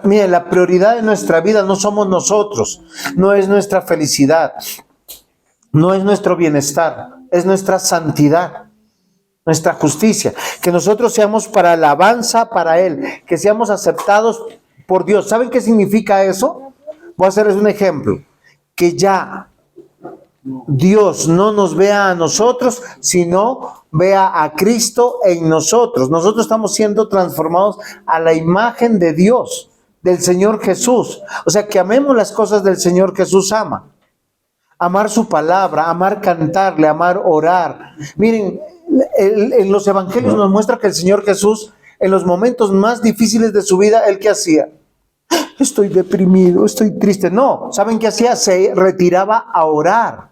mire, la prioridad de nuestra vida no somos nosotros, no es nuestra felicidad, no es nuestro bienestar, es nuestra santidad, nuestra justicia. Que nosotros seamos para alabanza para Él, que seamos aceptados por Dios. ¿Saben qué significa eso? Voy a hacerles un ejemplo. Que ya Dios no nos vea a nosotros, sino vea a Cristo en nosotros. Nosotros estamos siendo transformados a la imagen de Dios, del Señor Jesús. O sea, que amemos las cosas del Señor Jesús ama. Amar su palabra, amar cantarle, amar orar. Miren, en los evangelios nos muestra que el Señor Jesús, en los momentos más difíciles de su vida, ¿Él qué hacía? Estoy deprimido, estoy triste. No, ¿saben qué hacía? Se retiraba a orar.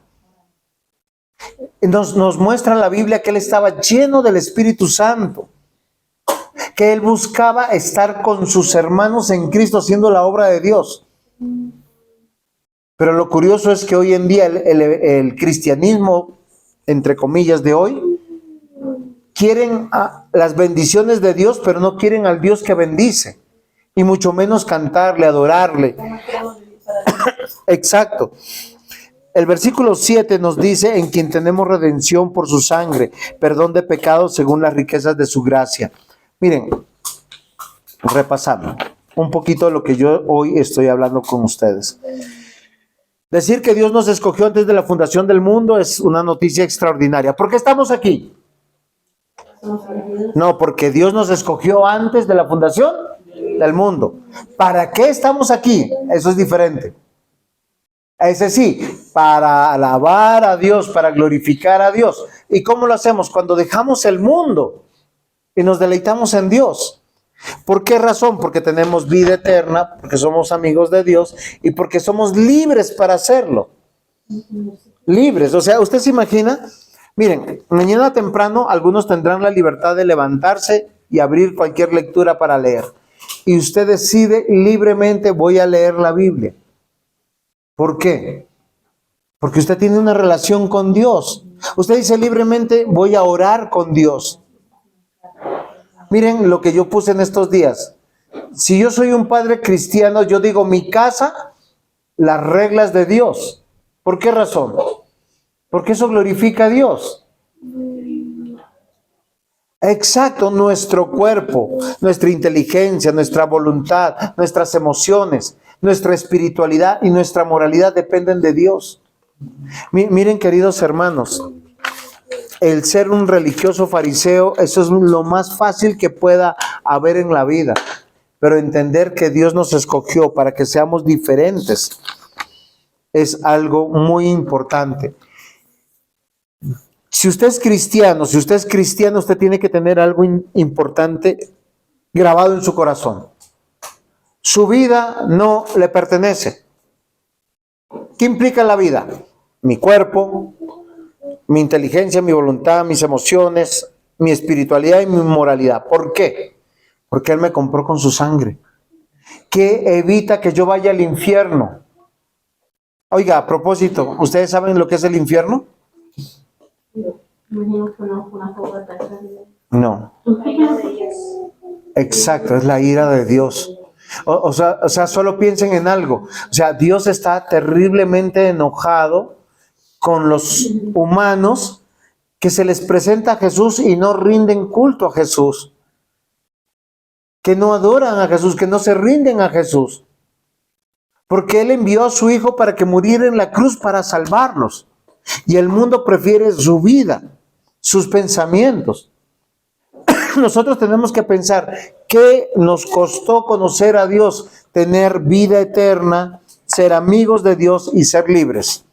Nos muestra la Biblia que Él estaba lleno del Espíritu Santo, que Él buscaba estar con sus hermanos en Cristo haciendo la obra de Dios. Pero lo curioso es que hoy en día el cristianismo, entre comillas, de hoy, quieren las bendiciones de Dios, pero no quieren al Dios que bendice. Y mucho menos cantarle, adorarle. Exacto. El versículo 7 nos dice, en quien tenemos redención por su sangre, perdón de pecados según las riquezas de su gracia. Miren, repasando un poquito de lo que yo hoy estoy hablando con ustedes. Decir que Dios nos escogió antes de la fundación del mundo es una noticia extraordinaria. ¿Por qué estamos aquí? No, porque Dios nos escogió antes de la fundación del mundo. ¿Para qué estamos aquí? Eso es diferente. Ese sí, para alabar a Dios, para glorificar a Dios. ¿Y cómo lo hacemos? Cuando dejamos el mundo y nos deleitamos en Dios. ¿Por qué razón? Porque tenemos vida eterna, porque somos amigos de Dios y porque somos libres para hacerlo. Libres, o sea, ¿usted se imagina? Miren, mañana temprano algunos tendrán la libertad de levantarse y abrir cualquier lectura para leer. Y usted decide libremente, voy a leer la Biblia. ¿Por qué? Porque usted tiene una relación con Dios. Usted dice libremente, voy a orar con Dios. Miren lo que yo puse en estos días. Si yo soy un padre cristiano, yo digo, mi casa, las reglas de Dios. ¿Por qué razón? Porque eso glorifica a Dios. Exacto, nuestro cuerpo, nuestra inteligencia, nuestra voluntad, nuestras emociones, nuestra espiritualidad y nuestra moralidad dependen de Dios. Miren, queridos hermanos, el ser un religioso fariseo, eso es lo más fácil que pueda haber en la vida. Pero entender que Dios nos escogió para que seamos diferentes es algo muy importante. Si usted es cristiano, usted tiene que tener algo importante grabado en su corazón. Su vida no le pertenece. ¿Qué implica la vida? Mi cuerpo, mi inteligencia, mi voluntad, mis emociones, mi espiritualidad y mi moralidad. ¿Por qué? Porque Él me compró con su sangre, que evita que yo vaya al infierno. Oiga, a propósito, ¿ustedes saben lo que es el infierno? Imagino que una fogata grande. No. Exacto, es la ira de Dios. O sea, solo piensen en algo. O sea, Dios está terriblemente enojado con los humanos que se les presenta a Jesús y no rinden culto a Jesús, que no adoran a Jesús, que no se rinden a Jesús, porque Él envió a su Hijo para que muriera en la cruz para salvarlos, y el mundo prefiere su vida, sus pensamientos. Nosotros tenemos que pensar, ¿qué nos costó conocer a Dios, tener vida eterna, ser amigos de Dios y ser libres?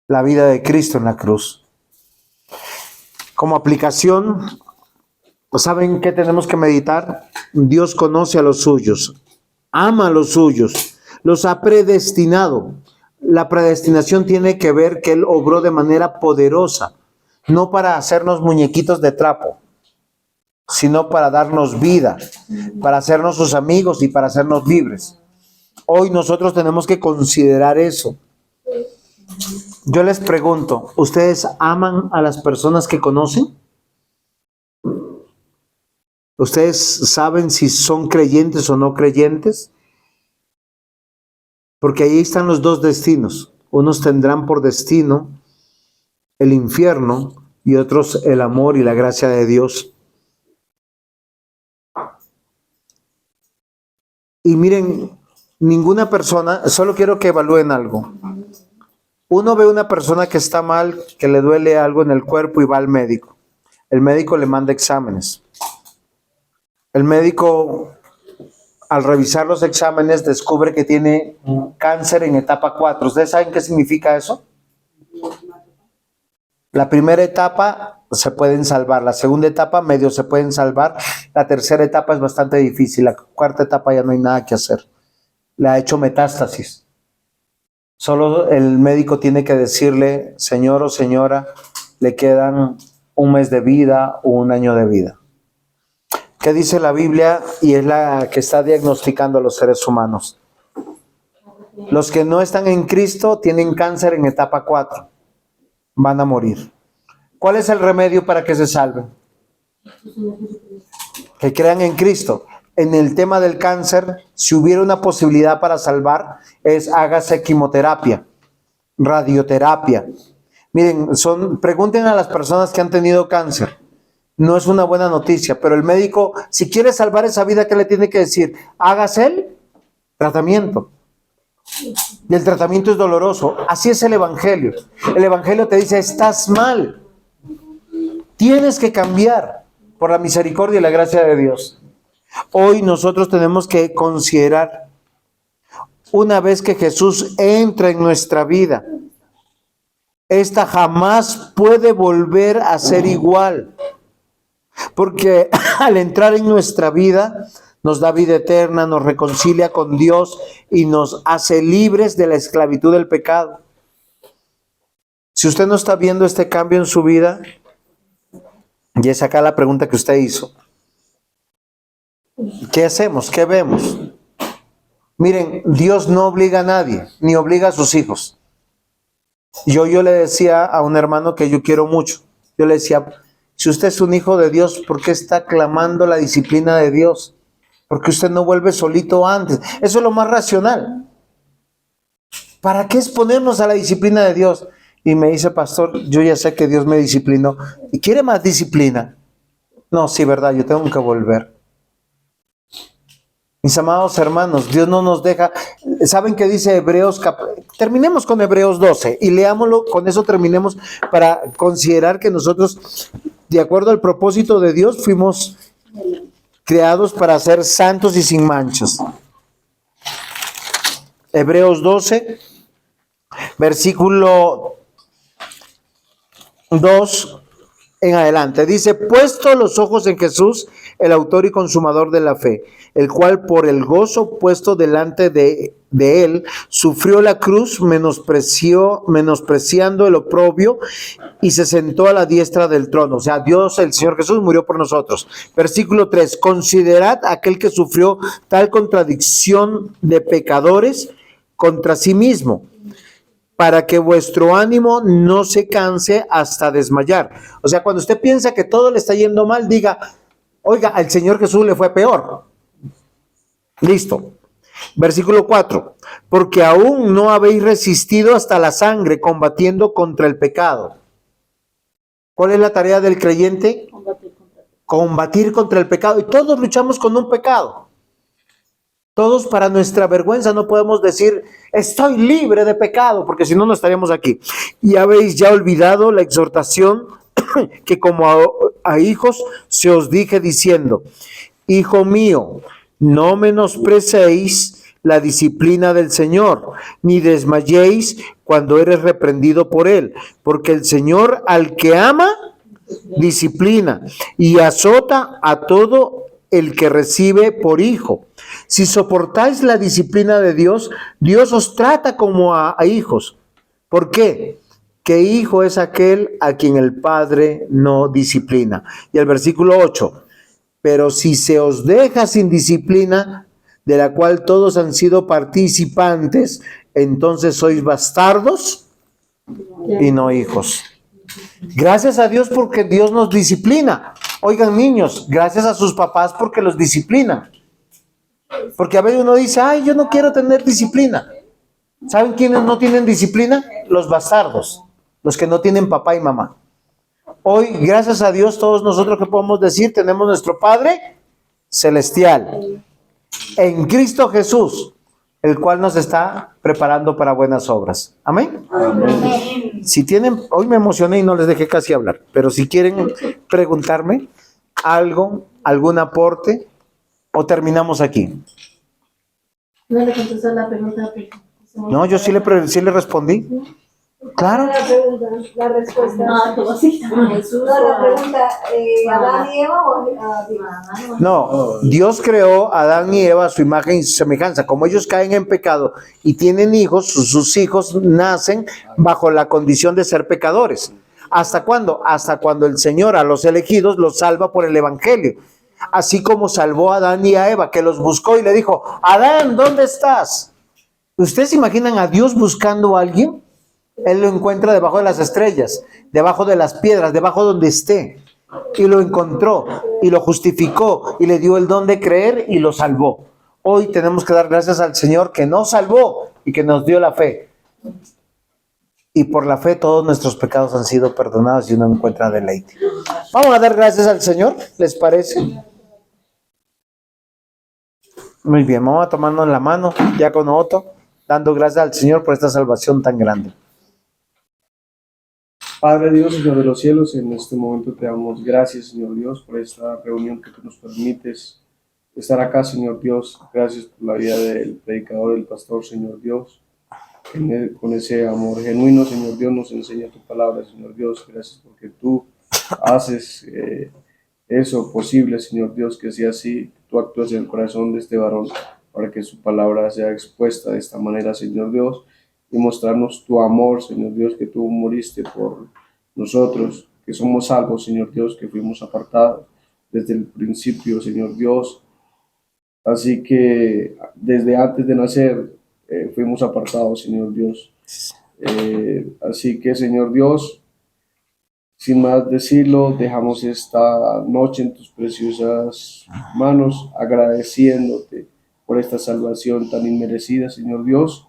La vida de Cristo en la cruz. Como aplicación, ¿saben qué tenemos que meditar? Dios conoce a los suyos, ama a los suyos, los ha predestinado. La predestinación tiene que ver que Él obró de manera poderosa, no para hacernos muñequitos de trapo, sino para darnos vida, para hacernos sus amigos y para hacernos libres. Hoy nosotros tenemos que considerar eso. Yo les pregunto, ¿ustedes aman a las personas que conocen? ¿Ustedes saben si son creyentes o no creyentes? Porque ahí están los dos destinos. Unos tendrán por destino el infierno y otros el amor y la gracia de Dios. Y miren, ninguna persona, solo quiero que evalúen algo. Uno ve una persona que está mal, que le duele algo en el cuerpo y va al médico. El médico le manda exámenes. El médico, al revisar los exámenes, descubre que tiene cáncer en etapa 4. ¿Ustedes saben qué significa eso? La primera etapa se pueden salvar, la segunda etapa medio se pueden salvar, la tercera etapa es bastante difícil, la cuarta etapa ya no hay nada que hacer. Le ha hecho metástasis. Solo el médico tiene que decirle, señor o señora, le quedan un mes de vida o un año de vida. ¿Qué dice la Biblia? Y es la que está diagnosticando a los seres humanos. Los que no están en Cristo tienen cáncer en etapa 4. Van a morir. ¿Cuál es el remedio para que se salven? Que crean en Cristo. En el tema del cáncer, si hubiera una posibilidad para salvar, es hágase quimioterapia, radioterapia. Miren, pregunten a las personas que han tenido cáncer. No es una buena noticia, pero el médico, si quiere salvar esa vida, ¿qué le tiene que decir? Hágase el tratamiento. Y el tratamiento es doloroso. Así es el Evangelio. El Evangelio te dice, estás mal. Tienes que cambiar por la misericordia y la gracia de Dios. Hoy nosotros tenemos que considerar, una vez que Jesús entra en nuestra vida, esta jamás puede volver a ser igual. Porque al entrar en nuestra vida, nos da vida eterna, nos reconcilia con Dios y nos hace libres de la esclavitud del pecado. Si usted no está viendo este cambio en su vida, y es acá la pregunta que usted hizo, ¿qué hacemos? ¿Qué vemos? Miren, Dios no obliga a nadie, ni obliga a sus hijos. Yo le decía a un hermano que yo quiero mucho, yo le decía, si usted es un hijo de Dios, ¿por qué está clamando la disciplina de Dios? Porque usted no vuelve solito antes. Eso es lo más racional. ¿Para qué exponernos a la disciplina de Dios? Y me dice, pastor, yo ya sé que Dios me disciplinó. ¿Y quiere más disciplina? No, sí, verdad, yo tengo que volver. Mis amados hermanos, Dios no nos deja. ¿Saben qué dice Hebreos? Terminemos con Hebreos 12 y leámoslo, con eso terminemos, para considerar que nosotros, de acuerdo al propósito de Dios, fuimos creados para ser santos y sin manchas. Hebreos 12, versículo 2 en adelante. Dice, puesto los ojos en Jesús, el autor y consumador de la fe, el cual por el gozo puesto delante de él, sufrió la cruz, menospreciando el oprobio, y se sentó a la diestra del trono. O sea, Dios, el Señor Jesús, murió por nosotros. Versículo 3, considerad aquel que sufrió tal contradicción de pecadores contra sí mismo, para que vuestro ánimo no se canse hasta desmayar. O sea, cuando usted piensa que todo le está yendo mal, diga, oiga, al Señor Jesús le fue peor. Listo. Versículo 4. Porque aún no habéis resistido hasta la sangre, combatiendo contra el pecado. ¿Cuál es la tarea del creyente? Combatir contra el pecado. Y todos luchamos con un pecado. Todos, para nuestra vergüenza, no podemos decir, estoy libre de pecado, porque si no, no estaríamos aquí. Y habéis ya olvidado la exhortación que como a hijos se os dije diciendo, hijo mío, no menospreciéis la disciplina del Señor, ni desmayéis cuando eres reprendido por él, porque el Señor al que ama, disciplina y azota a todo el que recibe por hijo. Si soportáis la disciplina de Dios, Dios os trata como a hijos. ¿Por qué? Que hijo es aquel a quien el Padre no disciplina. Y el versículo 8, pero si se os deja sin disciplina, de la cual todos han sido participantes, entonces sois bastardos y no hijos. Gracias a Dios porque Dios nos disciplina. Oigan, niños, gracias a sus papás porque los disciplinan. Porque a veces uno dice, ay, yo no quiero tener disciplina. ¿Saben quiénes no tienen disciplina? Los bastardos, los que no tienen papá y mamá. Hoy, gracias a Dios, todos nosotros que podemos decir, tenemos nuestro Padre celestial en Cristo Jesús, el cual nos está preparando para buenas obras. Amén. Amén. Si tienen, hoy me emocioné y no les dejé casi hablar, pero si quieren preguntarme algo, algún aporte, o terminamos aquí. No le contestó la pregunta. No, yo sí le respondí. Claro. La respuesta. No, tú así. Jesús. No, la pregunta, ¿Adán y Eva o Dios? No, Dios creó a Adán y Eva a su imagen y su semejanza. Como ellos caen en pecado y tienen hijos, sus hijos nacen bajo la condición de ser pecadores. ¿Hasta cuándo? Hasta cuando el Señor a los elegidos los salva por el Evangelio. Así como salvó a Adán y a Eva, que los buscó y le dijo, Adán, ¿dónde estás? ¿Ustedes se imaginan a Dios buscando a alguien? Él lo encuentra debajo de las estrellas, debajo de las piedras, debajo donde esté. Y lo encontró, y lo justificó, y le dio el don de creer, y lo salvó. Hoy tenemos que dar gracias al Señor que nos salvó y que nos dio la fe. Y por la fe todos nuestros pecados han sido perdonados y uno encuentra deleite. Vamos a dar gracias al Señor, ¿les parece? Muy bien, vamos a tomarnos la mano, ya con Otto, dando gracias al Señor por esta salvación tan grande. Padre Dios, Señor de los cielos, en este momento te damos gracias, Señor Dios, por esta reunión que tú nos permites estar acá, Señor Dios. Gracias por la vida del predicador, del pastor, Señor Dios. Con ese amor genuino, Señor Dios, nos enseña tu palabra, Señor Dios. Gracias porque tú haces eso posible, Señor Dios, que sea así. Tú actúas en el corazón de este varón para que su palabra sea expuesta de esta manera, Señor Dios, y mostrarnos tu amor, Señor Dios, que tú moriste por nosotros, que somos salvos, Señor Dios, que fuimos apartados desde el principio, Señor Dios. Así que desde antes de nacer fuimos apartados, Señor Dios. Así que, Señor Dios, sin más decirlo, dejamos esta noche en tus preciosas manos, agradeciéndote por esta salvación tan inmerecida, Señor Dios.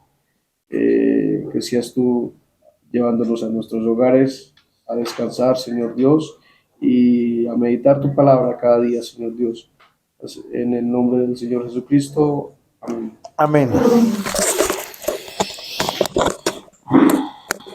que seas tú llevándonos a nuestros hogares a descansar, Señor Dios, y a meditar tu palabra cada día, Señor Dios. En el nombre del Señor Jesucristo. Amén. Amén.